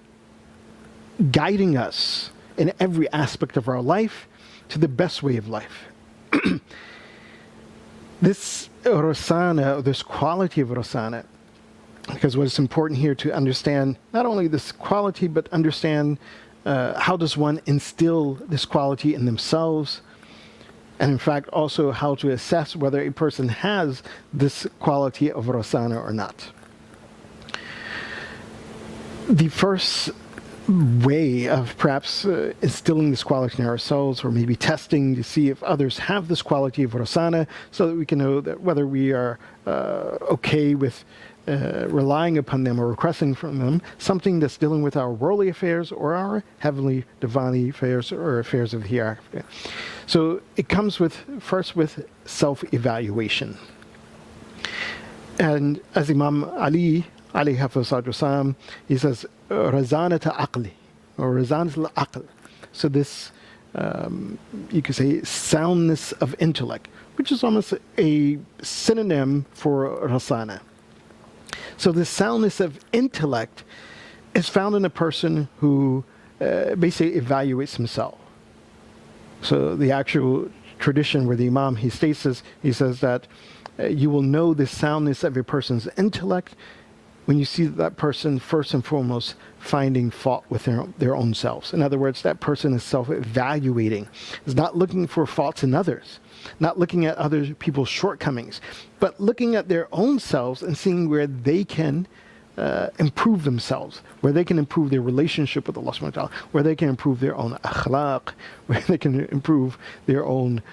guiding us in every aspect of our life to the best way of life. This rasana, this quality of rasana, because what is important here to understand not only this quality, but understand how does one instill this quality in themselves, and in fact also how to assess whether a person has this quality of rasana or not. The first way of perhaps instilling this quality in ourselves, or maybe testing to see if others have this quality of rasana, so that we can know that whether we are okay with relying upon them or requesting from them something that's dealing with our worldly affairs or our heavenly, divinely affairs or affairs of the hereafter. So it comes first with self-evaluation. And as Imam Ali alayhi wasallam, he says, razanat aqli, or razanat al-aql. So this, you could say, soundness of intellect, which is almost a synonym for rasana. So the soundness of intellect is found in a person who basically evaluates himself. So the actual tradition where the Imam, he states this, he says that you will know the soundness of a person's intellect when you see that person first and foremost finding fault with their own selves. In other words, that person is self-evaluating, is not looking for faults in others, not looking at other people's shortcomings, but looking at their own selves and seeing where they can improve themselves, where they can improve their relationship with Allah subhanahu wa ta'ala, where they can improve their own akhlaq, where they can improve their own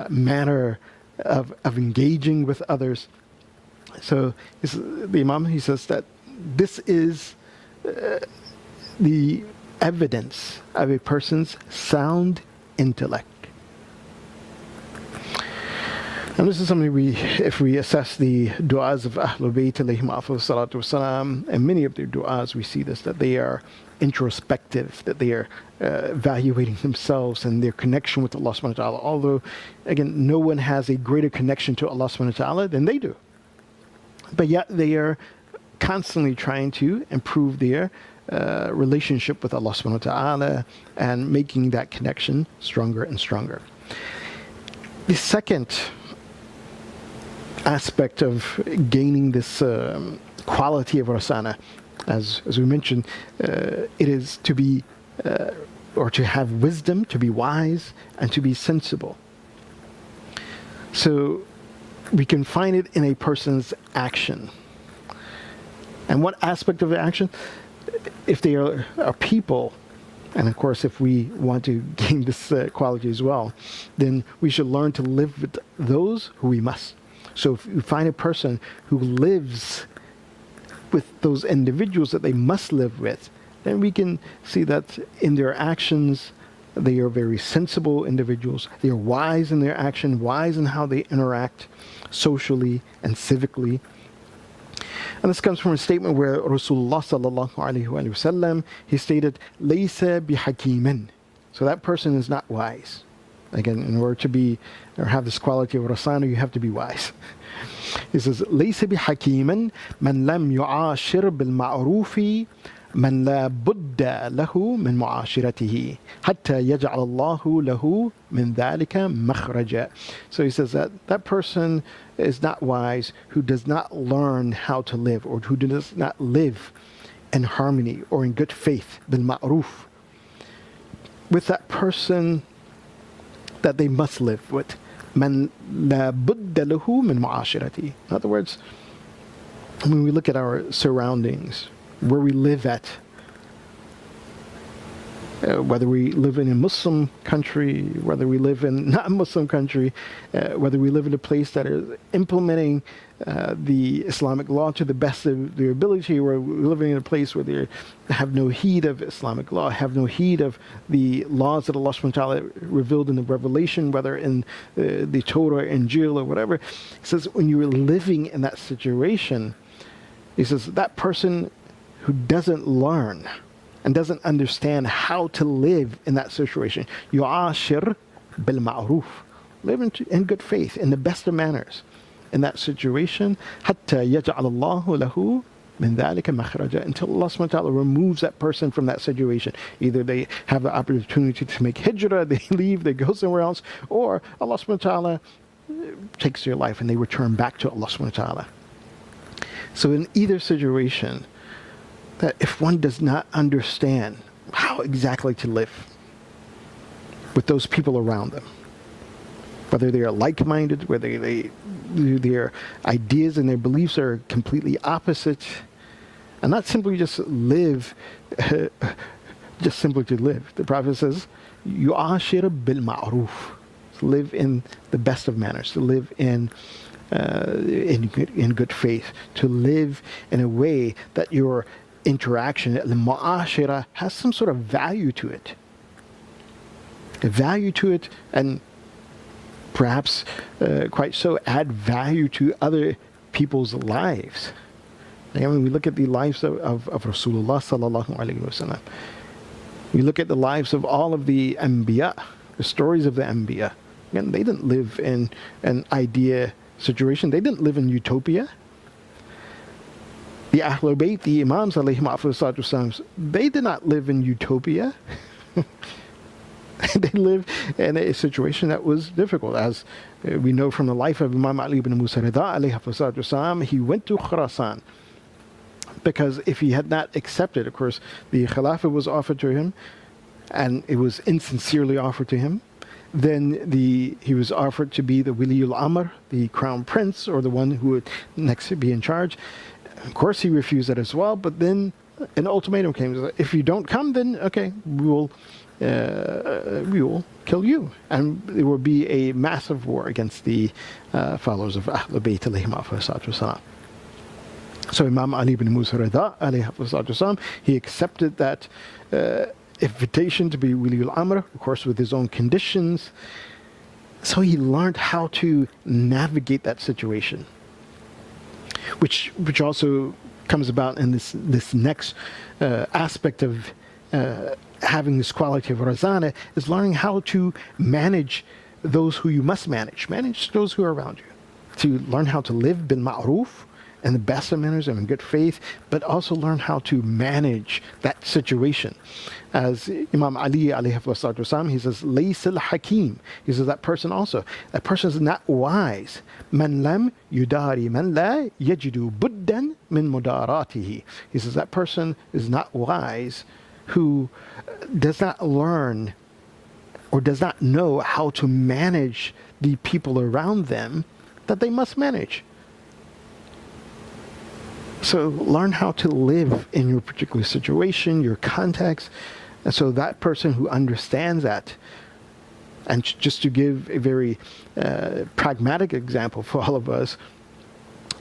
manner of engaging with others. So the Imam, he says that this is the evidence of a person's sound intellect. And this is something if we assess the du'as of Ahlul Bayt alayhim afdalus salatu wassalam, and many of their du'as, we see this, that they are introspective, that they are evaluating themselves and their connection with Allah subhanahu wa ta'ala. Although, again, no one has a greater connection to Allah subhanahu wa ta'ala than they do. But yet they are constantly trying to improve their relationship with Allah subhanahu wa ta'ala and making that connection stronger and stronger. The second aspect of gaining this quality of rasana, as we mentioned, it is to be or to have wisdom, to be wise, and to be sensible. So we can find it in a person's action. And what aspect of the action? If they are people, and of course if we want to gain this quality as well, then we should learn to live with those who we must. So if you find a person who lives with those individuals that they must live with, then we can see that in their actions, they are very sensible individuals. They are wise in their action, wise in how they interact socially and civically. And this comes from a statement where Rasulullah sallallahu alaihi wasallam, he stated, "Laysa bihakimin." So that person is not wise. Again, in order to be or have this quality of rasana, you have to be wise. He says, "Laysa bihakimin man lam yu'ashir bil ma'rufi man la budda lahu min mu'ashiratihi hatta yaj'al Allahu lahu min dhalika makhraja." So he says that person is not wise who does not learn how to live, or who does not live in harmony or in good faith, bil ma'ruf, with that person that they must live with. Man la budda lahu min mu'ashiratihi. In other words, when we look at our surroundings, where we live at, whether we live in a Muslim country, whether we live in not a Muslim country, whether we live in a place that is implementing the Islamic law to the best of their ability, or we're living in a place where they have no heed of Islamic law, have no heed of the laws that Allah subhanahu wa ta'ala revealed in the Revelation, whether in the Torah, Injil, or whatever. He says when you're living in that situation, he says that person who doesn't learn and doesn't understand how to live in that situation, yu'ashir bil ma'ruf, live in good faith, in the best of manners, in that situation, hatta yaj'al Allahu lahu min dhalika makhraja, until Allah subhanahu wa ta'ala removes that person from that situation. Either they have the opportunity to make hijrah, they leave, they go somewhere else, or Allah subhanahu wa ta'ala takes their life and they return back to Allah subhanahu wa ta'ala. So in either situation, that if one does not understand how exactly to live with those people around them, whether they are like-minded, whether their ideas and their beliefs are completely opposite, and not simply just live, just simply to live. The Prophet says, "Yu'ashir bil ma'ruf," live in the best of manners, to live in good faith, to live in a way that your interaction, the mu'ashira, has some sort of value to it. A value to it, and perhaps quite so add value to other people's lives. I mean, we look at the lives of Rasulullah sallallahu alaihi wasallam. We look at the lives of all of the Anbiya, the stories of the Anbiya. Again, they didn't live in an idea situation. They didn't live in utopia. The Ahlul Bayt, the Imams alayhim afdalus salatu, they did not live in utopia. They lived in a situation that was difficult. As we know from the life of Imam Ali ibn Musa Rida alayhi salatu wasalam, he went to Khurasan because if he had not accepted, of course, the Khilafah was offered to him, and it was insincerely offered to him. Then he was offered to be the Waliul Amr, the crown prince, or the one who would next be in charge. Of course, he refused that as well. But then an ultimatum came: if you don't come, then okay, we will kill you, and there will be a massive war against the followers of Ahlul Bayt alayhim afdalus salam. So Imam Ali ibn Musa Rida alayhi salam, he accepted that invitation to be Waliul Amr, of course with his own conditions. So he learned how to navigate that situation, which also comes about in this next aspect of having this quality of razana, is learning how to manage those who you must manage those who are around you, to learn how to live bil ma'ruf, in the best of manners and in good faith, but also learn how to manage that situation. As Imam Ali alayhi wasallam, he says, "Laysa al-hakim." He says that person is not wise. Man lam yudari man la yajidu buddan min mudaratihi. He says that person is not wise who does not learn or does not know how to manage the people around them that they must manage. So learn how to live in your particular situation, your context. And so that person who understands that, and just to give a very pragmatic example for all of us,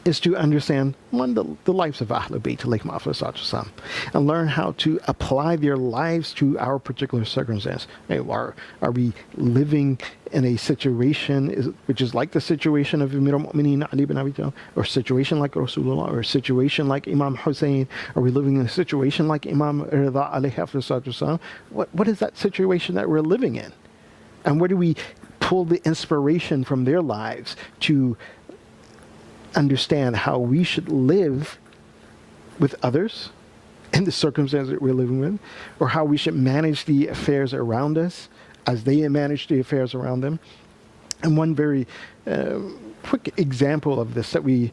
is to understand the lives of Ahlul Bayt alayhim afdalus salam, and learn how to apply their lives to our particular circumstance. Are we living in a situation which is like the situation of Amir al-Mu'mineen Ali ibn Abi Talib, or a situation like Rasulullah, or a situation like Imam Hussein? Are we living in a situation like Imam Rida alayhi afdalus salam? What is that situation that we're living in? And where do we pull the inspiration from their lives to understand how we should live with others in the circumstances that we're living with, or how we should manage the affairs around us as they manage the affairs around them? And one very quick example of this that we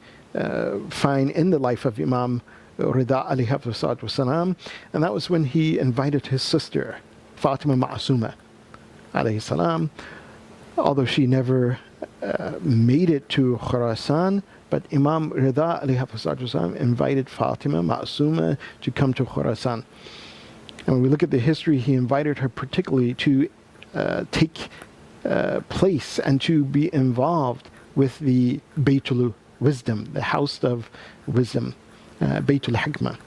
find in the life of Imam Rida alayhi wasalam, and that was when he invited his sister Fatima Ma'asuma alayhi salam, although she never made it to Khurasan. But Imam Rida alayhi wasallam invited Fatima Ma'asuma to come to Khurasan. And when we look at the history, he invited her particularly to take place and to be involved with the Baytul Wisdom, the house of wisdom, Baytul Hikmah.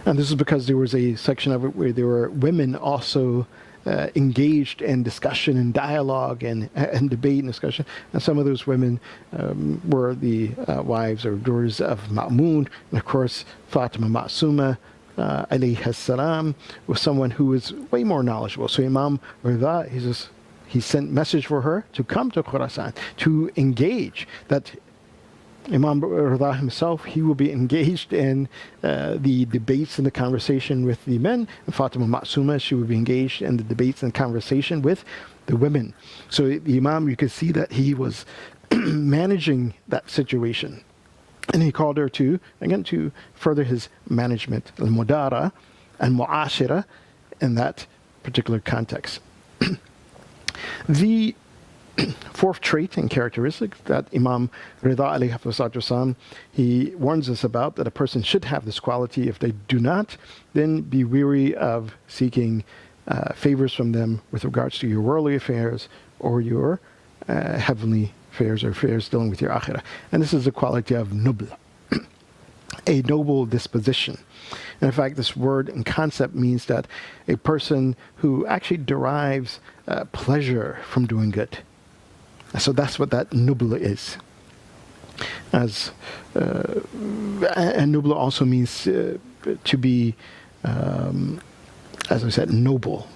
And this is because there was a section of it where there were women also engaged in discussion and dialogue and debate and discussion. And some of those women were the wives or daughters of Ma'mun. And of course, Fatima Ma'asuma alayhi salam was someone who was way more knowledgeable. So Imam Rida, he sent message for her to come to Khurasan, to engage, that Imam Rida himself, he will be engaged in the debates and the conversation with the men. And Fatima Ma'suma, she will be engaged in the debates and conversation with the women. So the Imam, you could see that he was managing that situation. And he called her to, again, to further his management, al-mudara and mu'ashira, in that particular context. The fourth trait and characteristic that Imam Rida alayhi wasallam, he warns us about, that a person should have this quality. If they do not, then be weary of seeking favors from them with regards to your worldly affairs or your heavenly affairs or affairs dealing with your akhirah. And this is the quality of nubl, a noble disposition. And in fact, this word and concept means that a person who actually derives pleasure from doing good. So that's what that nubla is. And nubla also means to be, as I said, noble,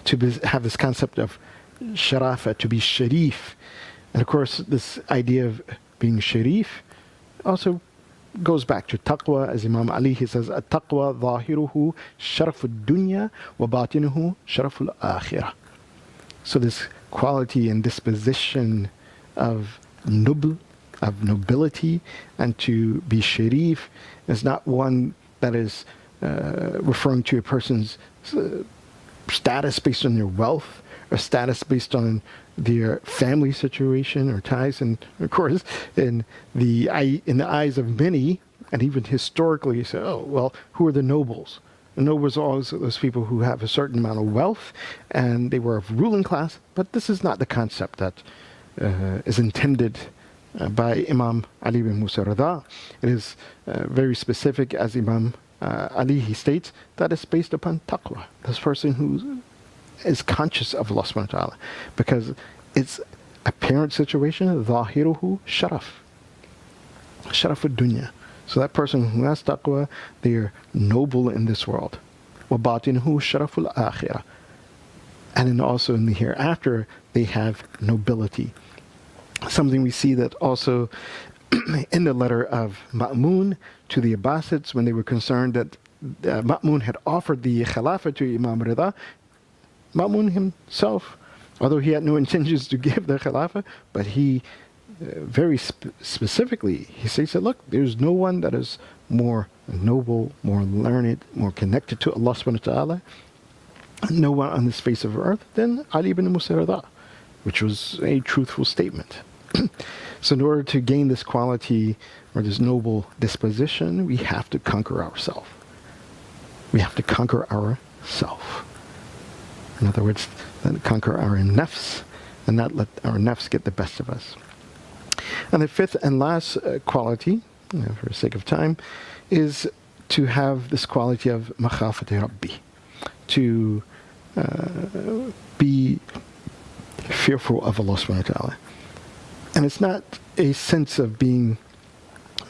have this concept of sharafa, to be sharif. And of course, this idea of being sharif also goes back to taqwa, as Imam Ali, he says, at-taqwa zahiruhu sharafud dunya wa batinuhu sharaful akhirah. So this quality and disposition of nubl, of nobility, and to be sharif is not one that is referring to a person's status based on their wealth, or status based on their family situation or ties. And of course, in the eyes of many, and even historically, you say, oh, well, who are the nobles? The nobles are always those people who have a certain amount of wealth, and they were of ruling class. But this is not the concept that is intended by Imam Ali bin Musa Rida. It is very specific, as Imam Ali, he states, that it's based upon taqwa. This person who is conscious of Allah subhanahu wa ta'ala, because it's apparent situation, zahiruhu sharaf, sharafud dunya. So that person who has taqwa, they are noble in this world. Wa batinuhu sharaful akhirah. And then also in the hereafter, they have nobility. Something we see that also in the letter of Ma'mun to the Abbasids, when they were concerned that Ma'mun had offered the Khilafah to Imam Rida, Ma'mun himself, although he had no intentions to give the Khilafah, but he very specifically, he says that, look, there's no one that is more noble, more learned, more connected to Allah subhanahu wa ta'ala, no one on this face of earth than Ali ibn Musa Rida, which was a truthful statement. So in order to gain this quality or this noble disposition, we have to conquer ourselves. We have to conquer ourselves. In other words, conquer our nafs and not let our nafs get the best of us. And the fifth and last quality, for the sake of time, is to have this quality of makhafati rabbi, to be fearful of Allah subhanahu wa ta'ala. And it's not a sense of being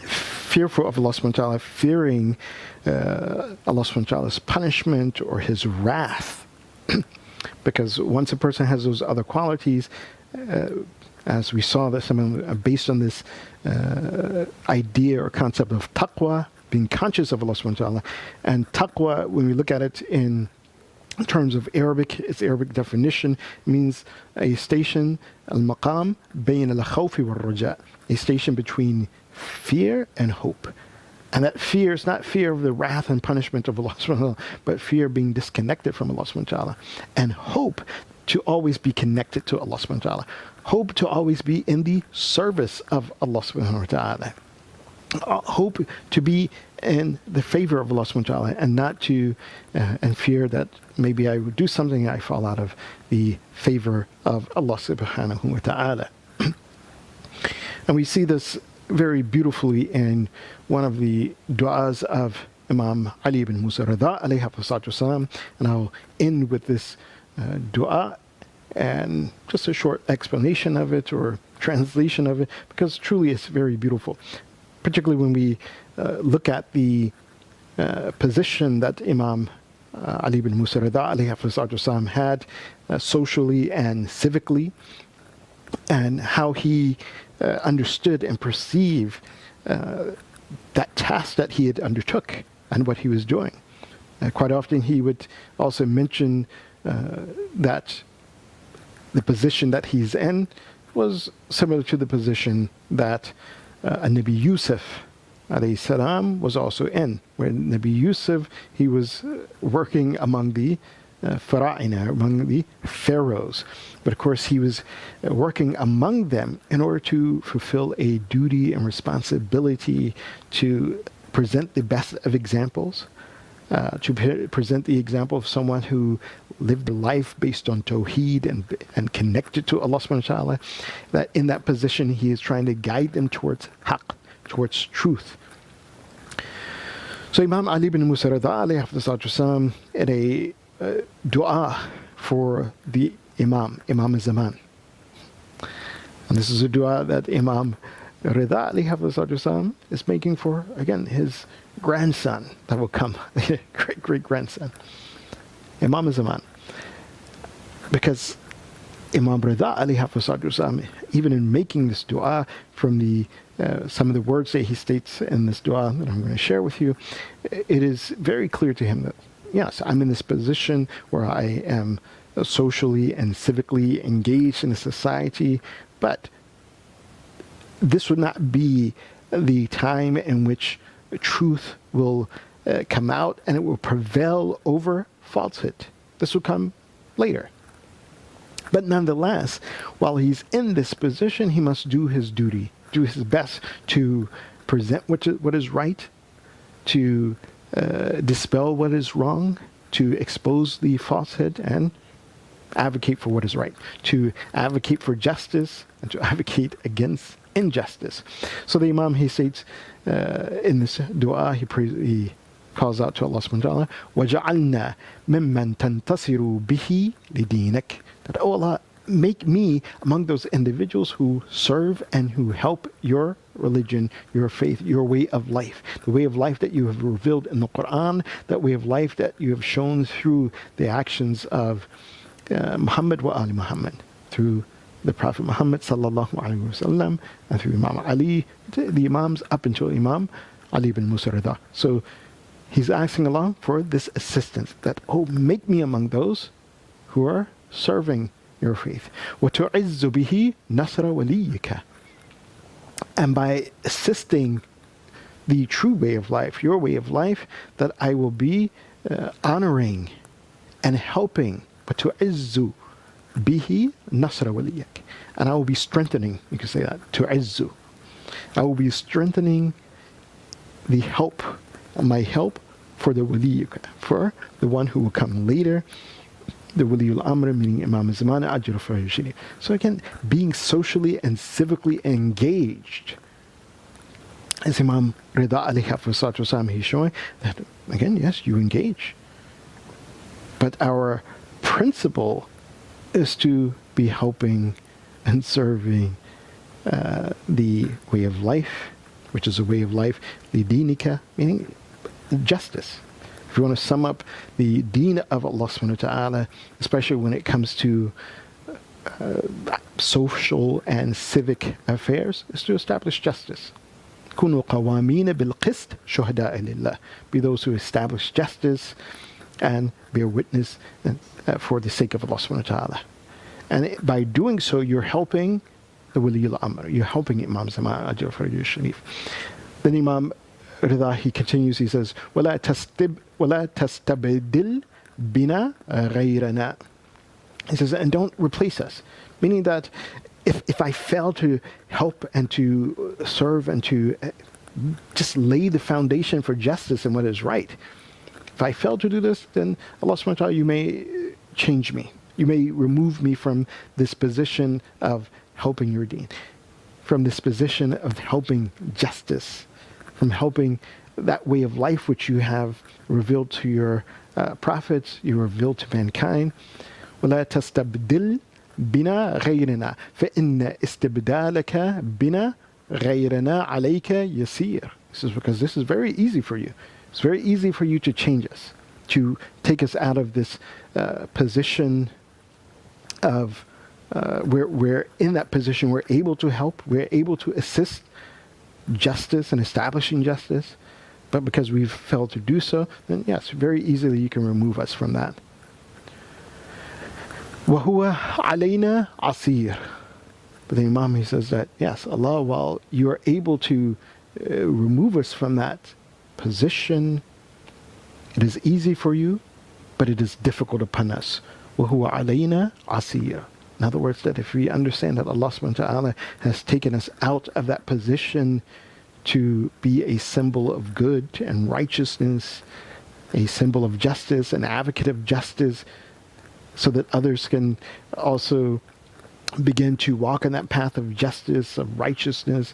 fearful of Allah subhanahu wa ta'ala, fearing Allah subhanahu wa ta'ala's punishment or his wrath. Because once a person has those other qualities, as we saw that some of them based on this idea or concept of taqwa, being conscious of Allah subhanahu wa ta'ala. And taqwa, when we look at it in terms of Arabic, its Arabic definition means a station, al-maqam, bayn al-khawfi wal-raja, a station between fear and hope. And that fear is not fear of the wrath and punishment of Allah subhanahu wa ta'ala, but fear being disconnected from Allah subhanahu wa ta'ala. And hope to always be connected to Allah subhanahu wa ta'ala. Hope to always be in the service of Allah subhanahu wa ta'ala. Hope to be in the favor of Allah subhanahu wa ta'ala, and not to, and fear that maybe I would do something and I fall out of the favor of Allah subhanahu wa ta'ala. And we see this very beautifully in one of the du'as of Imam Ali ibn Musa Rida alayhi wasallam. And I'll end with this du'a and just a short explanation of it or translation of it, because truly it's very beautiful. Particularly when we look at the position that Imam Ali ibn Musa Rida alayhi wasallam had socially and civically, and how he understood and perceived that task that he had undertook and what he was doing. Quite often he would also mention that the position that he's in was similar to the position that Nabi Yusuf alayhi salam was also in. When Nabi Yusuf, he was working among the fara'ina, among the pharaohs. But of course he was working among them in order to fulfill a duty and responsibility to present the best of examples, to present the example of someone who lived a life based on tawheed and connected to Allah subhanahu wa ta'ala. That in that position he is trying to guide them towards haqq, towards truth. So Imam Ali bin Musa Rida alayhi in a dua for the Imam Zaman. And this is a dua that Imam Rida alayhi is making for, again, his grandson that will come, great-grandson, Imam Zaman. Because Imam Rida alayhi even in making this dua, from the some of the words that he states in this dua that I'm going to share with you, it is very clear to him that, yes, I'm in this position where I am socially and civically engaged in a society, but this would not be the time in which truth will come out and it will prevail over falsehood. This will come later. But nonetheless, while he's in this position, he must do his duty, do his best to present what is right, to dispel what is wrong, to expose the falsehood, and advocate for what is right, to advocate for justice, and to advocate against injustice. So the Imam, he states in this dua, he calls out to Allah subhanahu wa ta'ala, وَجَعَلْنَا مِمَّنْ تَنْتَصِرُ بِهِ لِدِينَكَ, that, oh Allah, make me among those individuals who serve and who help your religion, your faith, your way of life, the way of life that you have revealed in the Qur'an, that way of life that you have shown through the actions of Muhammad wa Ali Muhammad, through the Prophet Muhammad sallallahu alaihi wasallam, and through Imam Ali, the Imams up until Imam Ali bin Musa Rida. So he's asking Allah for this assistance, that, oh, make me among those who are serving your faith. وَتُعِزُّ بِهِ نَصْرَ وَلِيِّكَ, and by assisting the true way of life, your way of life, that I will be honoring and helping. وَتُعِزُّ بِهِ نَصْرَ وَلِيِّكَ, and I will be strengthening, you can say that, تُعِزُّ, I will be strengthening the help, my help for the waliyuka, for the one who will come later, the Waliul Amr, meaning Imam Zaman Ajr for Sharif. So again, being socially and civically engaged, as Imam Rida alayhi he's showing that, again, yes, you engage, but our principle is to be helping and serving the way of life, which is a way of life, the dinika, meaning justice. If you want to sum up the deen of Allah subhanahu wa ta'ala, especially when it comes to social and civic affairs, is to establish justice. كُونُوا قَوَامِينَ بِالْقِسْطِ شُهَدَاءَ لِلَّهِ, be those who establish justice and bear witness for the sake of Allah subhanahu wa ta'ala. And by doing so, you're helping the Waliul Amr, you're helping Imam Zaman Ajr for Sharif. Then Imam Rida, he continues, he says, وَلَا تَسْتَبْدِلْ بِنَا غَيْرَنَا. He says, and don't replace us. Meaning that if I fail to help and to serve and to just lay the foundation for justice and what is right, if I fail to do this, then Allah subhanahu wa ta'ala, you may change me. You may remove me from this position of helping your deen, from this position of helping justice, from helping that way of life which you have revealed to your prophets, you revealed to mankind. وَلَا تَسْتَبْدِلْ بِنَا غَيْرِنَا فَإِنَّ إِسْتِبْدَالَكَ بِنَا غَيْرِنَا عَلَيْكَ يَسِيرٌ. This is because this is very easy for you. It's very easy for you to change us, to take us out of this position of we're in that position, we're able to help, we're able to assist justice and establishing justice, but because we've failed to do so, then yes, very easily you can remove us from that. وَهُوَ عَلَيْنَا عَصِيرٌ. But the Imam, he says that, yes, Allah, while you are able to remove us from that position, it is easy for you, but it is difficult upon us. وَهُوَ عَلَيْنَا عَصِيرٌ. In other words, that if we understand that Allah subhanahu wa ta'ala has taken us out of that position to be a symbol of good and righteousness, a symbol of justice, an advocate of justice, so that others can also begin to walk in that path of justice, of righteousness,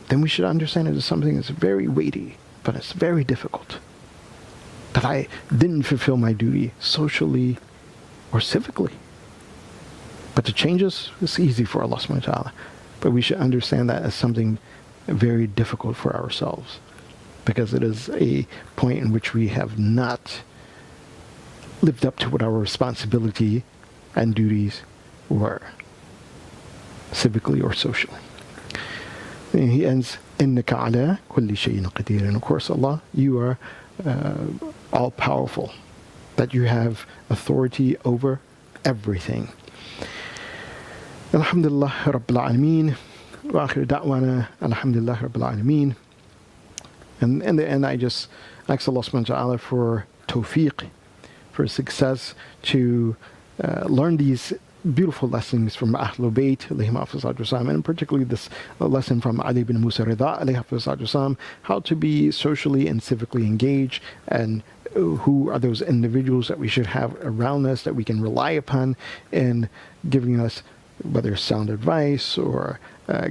then we should understand it as something that's very weighty, but it's very difficult. That I didn't fulfill my duty socially or civically. But to change us, it's easy for Allah subhanahu wa ta'ala. But we should understand that as something very difficult for ourselves, because it is a point in which we have not lived up to what our responsibility and duties were, civically or socially. And he ends, إِنَّكَ عَلَىٰ كُلِّ شَيْءٍ قَدِيرٍ. And of course, Allah, you are all-powerful, that you have authority over everything. Alhamdulillah Rabbil Alameen. Wa akhir da'wana Alhamdulillah Rabbil Alameen. And in the end, I just ask Allah subhanahu wa ta'ala for tawfiq, for success to learn these beautiful lessons from Ahlul Bayt alayhim afdal wasalam, and particularly this lesson from Ali bin Musa Rida alayhi afdal wasalam, how to be socially and civically engaged, and who are those individuals that we should have around us that we can rely upon in giving us whether sound advice or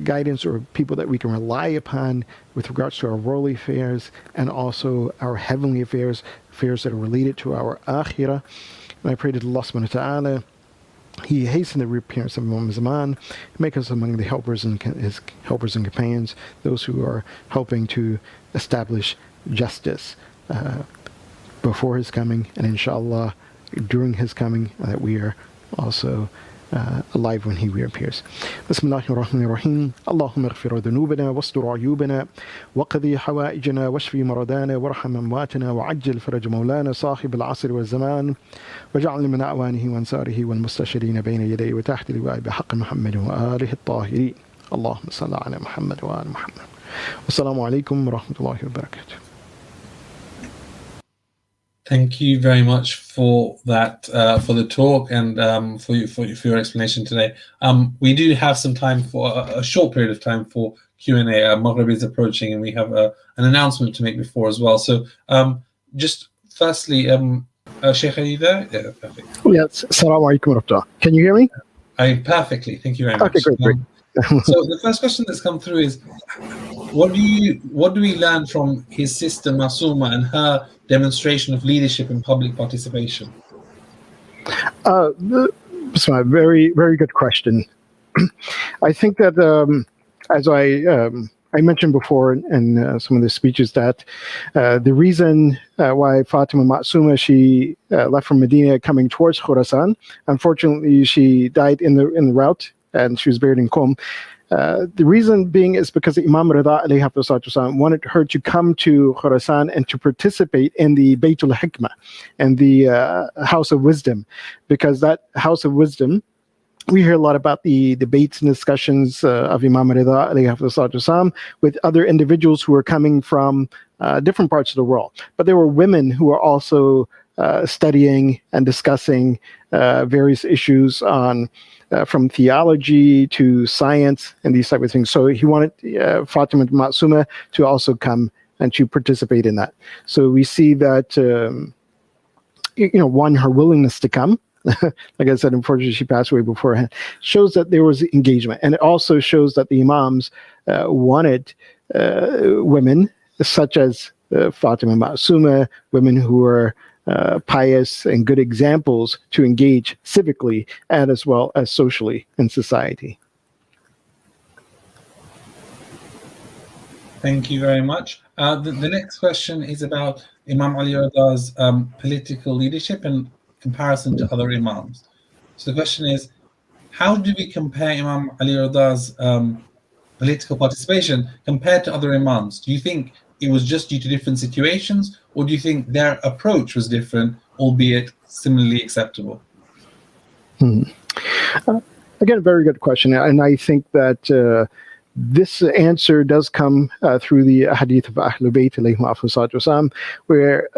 guidance, or people that we can rely upon with regards to our worldly affairs and also our heavenly affairs, affairs that are related to our akhirah. And I pray that Allah subhanahu wa ta'ala, He hasten the reappearance of Imam Zaman, make us among the helpers and his helpers and companions, those who are helping to establish justice before his coming, and inshallah during his coming, that we are also alive when he reappears. Bismillahir Rahmanir Rahim. Allahumma ighfir dhunubana wastur ayubana waqdi hawaijana washfi maradana warham amwatana wa'ajjil faraj maulana sahib al-asr wa zaman waj'alna min a'wanihi wa ansarihi wal mustashirin bayna yadayhi wa tahta liwa'i bihaqq Muhammad wa alihi at-tahirin. Allahumma salli ala Muhammad wa ali Muhammad. Wassalamu alaikum wa rahmatullahi wa barakatuh. Thank you very much for that, for the talk, and for your explanation today. We do have some time for a short period of time for Q&A. Maghrib is approaching, and we have an announcement to make before as well. So, just firstly, Shaykh, are you there? Yeah, perfect. Yes. Assalamu alaikum wa rahmatullah. Can you hear me? Perfectly. Thank you very much. Okay, great. So the first question that's come through is, what do we learn from his sister Masuma and her demonstration of leadership and public participation? That's a very, very good question. I think that as I mentioned before in some of the speeches, that the reason why Fatima Masuma, she left from Medina coming towards Khurasan, unfortunately she died in the route, and she was buried in Qom. The reason being is because Imam Rida alayhi wasallam wanted her to come to Khurasan and to participate in the Baytul Hikmah and the House of Wisdom, because that House of Wisdom, we hear a lot about the debates and discussions of Imam Rida alayhi wasallam with other individuals who are coming from different parts of the world. But there were women who are also studying and discussing various issues on from theology to science and these type of things. So he wanted Fatima Masuma to also come and to participate in that. So we see that, one, her willingness to come, like I said, unfortunately she passed away beforehand, shows that there was engagement. And it also shows that the Imams wanted women such as Fatima Masuma, women who are pious and good examples to engage civically and as well as socially in society. Thank you very much. The next question is about Imam Ali Rida's political leadership in comparison to other Imams. So the question is, how do we compare Imam Ali Rida's political participation compared to other imams? Do you think it was just due to different situations, or do you think their approach was different, albeit similarly acceptable? Again, very good question. And I think that this answer does come through the hadith of Ahlul Bayt, alayhim afdalus wasalam, where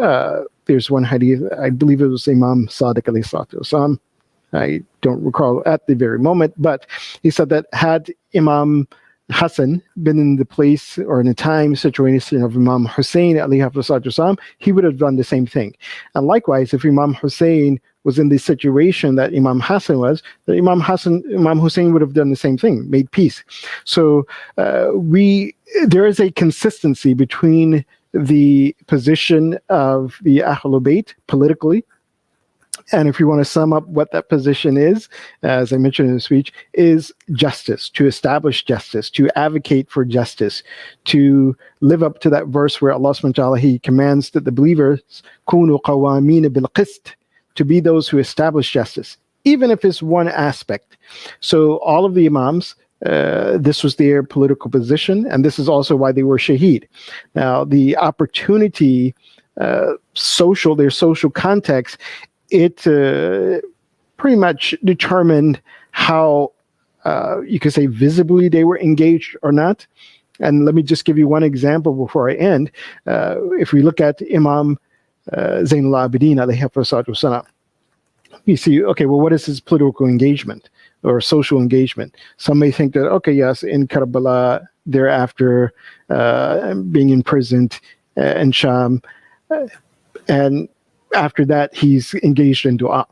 there's one hadith, I believe it was Imam Sadiq alayhi salatu wasalam. I don't recall at the very moment, but he said that had Imam Hassan been in the place or in a time situation of Imam Hussein alayhi afdalus wasalam, he would have done the same thing. And likewise, if Imam Hussein was in the situation that Imam Hassan was, that Imam Hussein would have done the same thing, made peace. So there is a consistency between the position of the Ahlul Bayt politically, and if you want to sum up what that position is, as I mentioned in the speech, is justice, to establish justice, to advocate for justice, to live up to that verse where Allah subhanahu wa ta'ala, He commands that the believers, كُونُوا قَوَامِينَ بِالْقِسْطِ, to be those who establish justice, even if it's one aspect. So all of the imams, this was their political position, and this is also why they were shaheed. Now, the opportunity, their social context, it pretty much determined how, you could say, visibly they were engaged or not. And let me just give you one example before I end. If we look at Imam Zainul Abidin alayhi salatu wasalam, you see, okay, well, what is his political engagement or social engagement? Some may think that, okay, yes, in Karbala, thereafter being imprisoned in Sham, and after that, he's engaged in dua.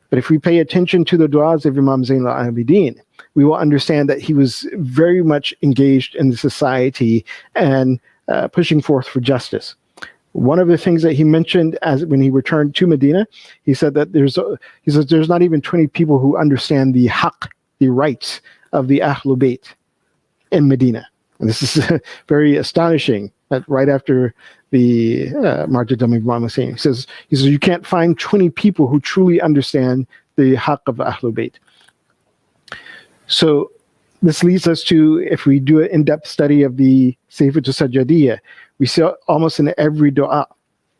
But if we pay attention to the duas of Imam Zainul Abidin, we will understand that he was very much engaged in the society and pushing forth for justice. One of the things that he mentioned as when he returned to Medina, he said that there's not even 20 people who understand the haqq, the rights of the Ahlul Bayt in Medina. And this is very astonishing. That right after the martyrdom of Imam Hussein, he says you can't find 20 people who truly understand the haqq of Ahlul Bayt. So this leads us to, if we do an in-depth study of the Sayfatul Sajjadiyya, we see almost in every dua,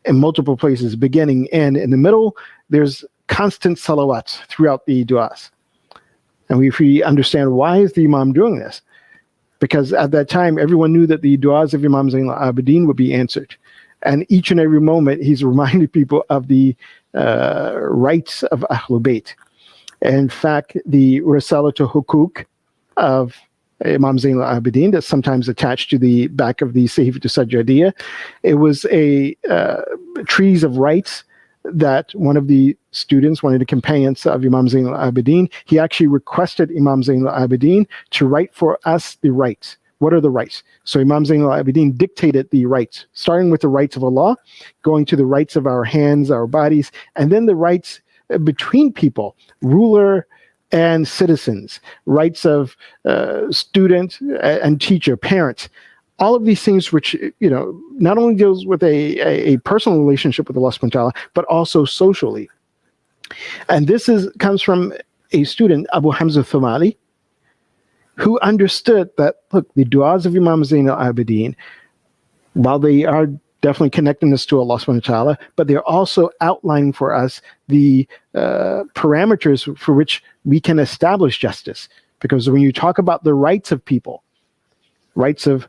in multiple places, beginning and in the middle, there's constant salawats throughout the duas. And if we understand why is the Imam doing this, because at that time, everyone knew that the duas of Imam Zainul Abidin would be answered. And each and every moment, he's reminding people of the rights of Ahlul Bayt. In fact, the Risalatul Hukuk of Imam Zainul Abidin, that's sometimes attached to the back of the Sayfatul Sajjadiyya, it was a trees of rights that one of the students, one of the companions of Imam Zainul Abidin, he actually requested Imam Zainul Abidin to write for us the rights. What are the rights? So Imam Zainul Abidin dictated the rights, starting with the rights of Allah, going to the rights of our hands, our bodies, and then the rights between people, ruler and citizens, rights of student and teacher, parents. All of these things which, not only deals with a personal relationship with Allah subhanahu wa ta'ala, but also socially. And this comes from a student, Abu Hamza Thumali, who understood that, look, the du'as of Imam Zainul Abidin, while they are definitely connecting us to Allah subhanahu wa ta'ala, but they're also outlining for us the parameters for which we can establish justice. Because when you talk about the rights of people, rights of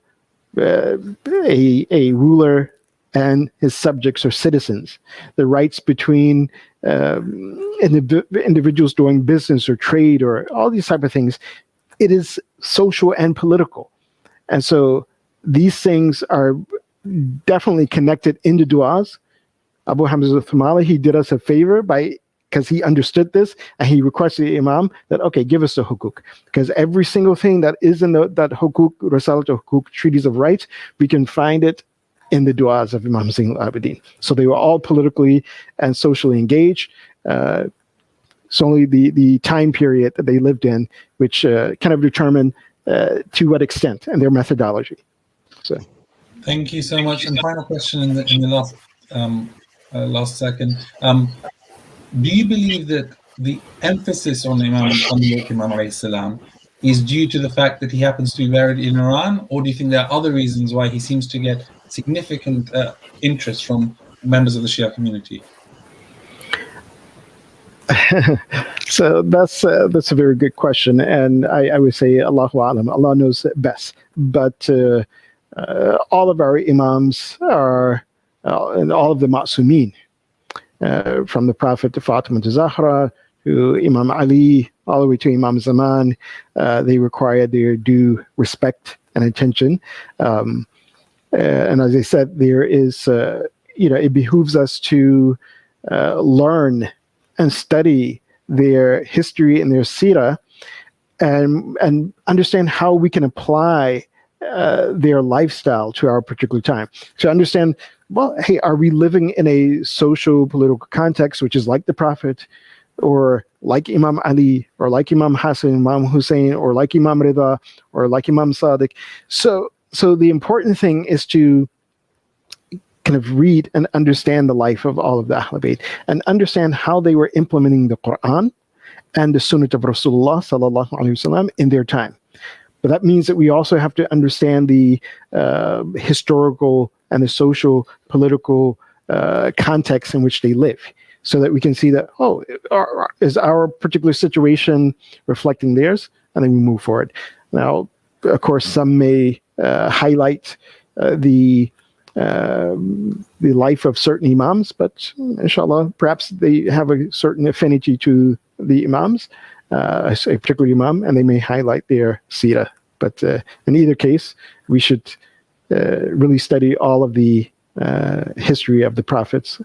a ruler and his subjects or citizens, the rights between individuals doing business or trade or all these type of things, it is social and political. And so these things are definitely connected into du'as. Abu Hamza al-Thumali, he did us a favor because he understood this, and he requested the Imam that, okay, give us the hukuk. Because every single thing that is in that hukuk, Risalat al-Hukuk, treaties of rights, we can find it in the du'as of Imam Zainul Abidin. So they were all politically and socially engaged. It's only the time period that they lived in which kind of determined to what extent and their methodology. So, thank you so much. And final question in the last second. Do you believe that the emphasis on the Imam alayhi salam is due to the fact that he happens to be buried in Iran, or do you think there are other reasons why he seems to get significant interest from members of the Shia community? So that's a very good question, and I would say Allahu Alam, Allah knows best. But all of our imams are, and all of the Ma'sumin, from the Prophet to Fatima to Zahra, to Imam Ali, all the way to Imam Zaman, they require their due respect and attention. And as I said, there is, it behooves us to learn and study their history and their seerah, and understand how we can apply their lifestyle to our particular time. To understand, well, hey, are we living in a social political context which is like the Prophet, or like Imam Ali, or like Imam Hassan, Imam Hussein, or like Imam Rida, or like Imam Sadiq? So the important thing is to kind of read and understand the life of all of the Ahlul Bayt, and understand how they were implementing the Quran and the Sunnah of Rasulullah sallallahu alaihi wasallam in their time. But that means that we also have to understand the historical and the social, political context in which they live, so that we can see that, is our particular situation reflecting theirs? And then we move forward. Now, of course, some may highlight the life of certain imams, but inshallah, perhaps they have a certain affinity to the imams, a particular imam, and they may highlight their seerah. But in either case, we should really study all of the history of the prophets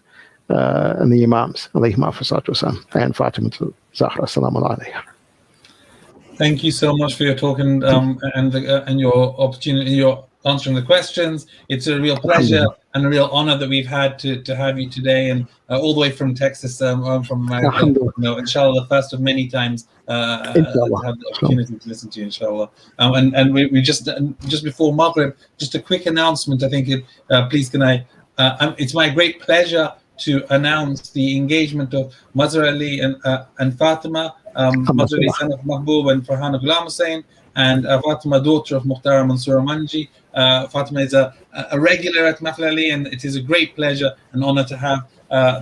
and the imams, alayhim afsatu wasalam, and Fatima Zahra, salamu alayha. Thank you so much for your talk and your opportunity, your answering the questions. It's a real pleasure and a real honor that we've had to have you today, and all the way from Texas, from America. Inshallah, the first of many times to have the opportunity to listen to you, inshallah. And we just before Maghrib, just a quick announcement. I think please can I? It's my great pleasure to announce the engagement of Mazhar Ali and Fatima, Mazhar Ali son of Mahbub and Farhan Ghulam Hussain, and Fatima, daughter of Mukhtar Mansour Manji. Fatima is a regular at Mahfal Ali, and it is a great pleasure and honor to have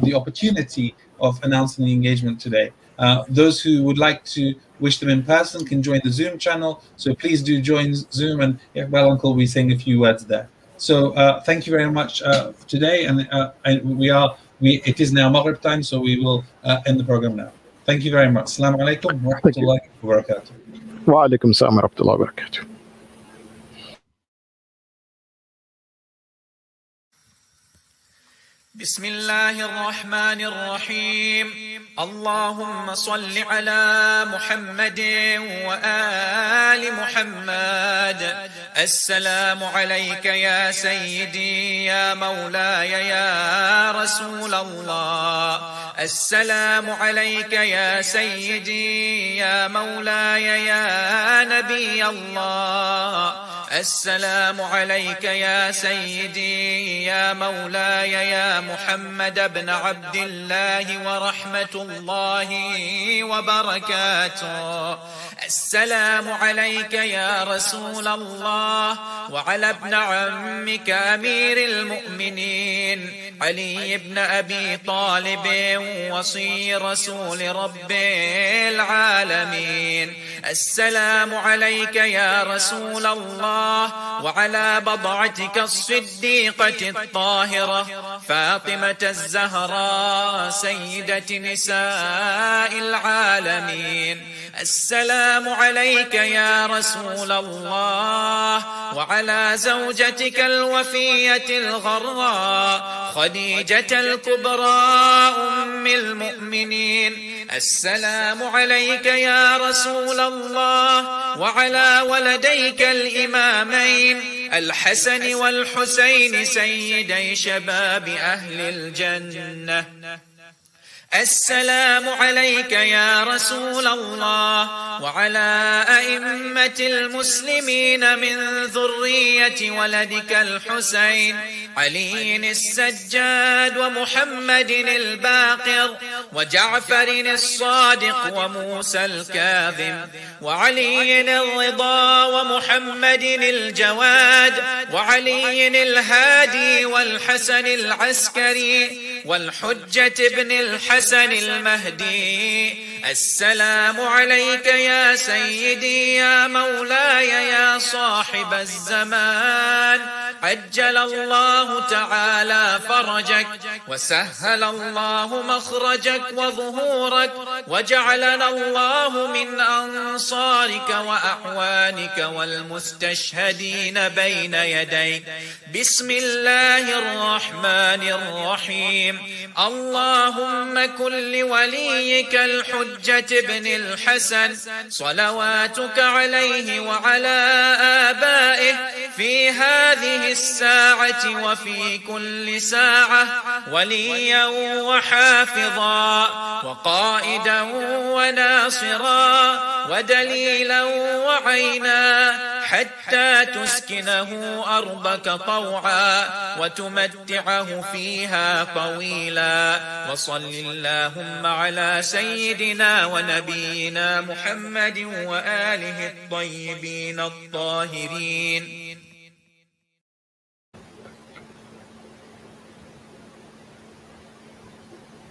the opportunity of announcing the engagement today. Those who would like to wish them in person can join the Zoom channel, so please do join Zoom, and Iqbal Uncle will be saying a few words there. So thank you very much for today, and it is now Maghrib time, so we will end the program now. Thank you very much. Assalamu alaikum wa rahmatullahi wa barakatuh. Wa alaikum assalam wa rahmatullahi wa barakatuh. بسم الله الرحمن الرحيم اللهم صل على محمد وآل محمد السلام عليك يا سيدي يا مولاي يا رسول الله السلام عليك يا سيدي يا مولاي يا نبي الله السلام عليك يا سيدي يا مولاي يا محمد بن عبد الله ورحمة الله وبركاته السلام عليك يا رسول الله وعلى ابن عمك أمير المؤمنين علي بن أبي طالب وصي رسول رب العالمين السلام عليك يا رسول الله وعلى بضعتك الصديقة الطاهرة فاطمة الزهراء سيدة نساء العالمين السلام عليك يا رسول الله وعلى زوجتك الوفية الغراء خديجة الكبرى أم المؤمنين السلام عليك يا رسول الله وعلى ولديك الإمامين الحسن والحسين سيدي شباب أهل الجنة السلام عليك يا رسول الله وعلى أئمة المسلمين من ذرية ولدك الحسين علي السجاد ومحمد الباقر وجعفر الصادق وموسى الكاظم وعلي الرضا ومحمد الجواد وعلي الهادي والحسن العسكري والحجة بن الحسن المهدي. السلام عليك يا سيدي يا مولاي يا صاحب الزمان، عجل الله تعالى فرجك وسهل الله مخرجك وظهورك وجعلنا الله من أنصارك وأعوانك والمستشهدين بين يديك. بسم الله الرحمن الرحيم. اللهم كن لوليك الحجة بن الحسن صلواتك عليه وعلى آبائه في هذه الساعة وفي كل ساعة وليا وحافظا وقائدا وناصرا ودليلا وعينا حتى تسكنه أرضك طوعا وتمتعه فيها طويلا. وصل اللهم على سيدنا ونبينا محمد وآله الطيبين الطاهرين.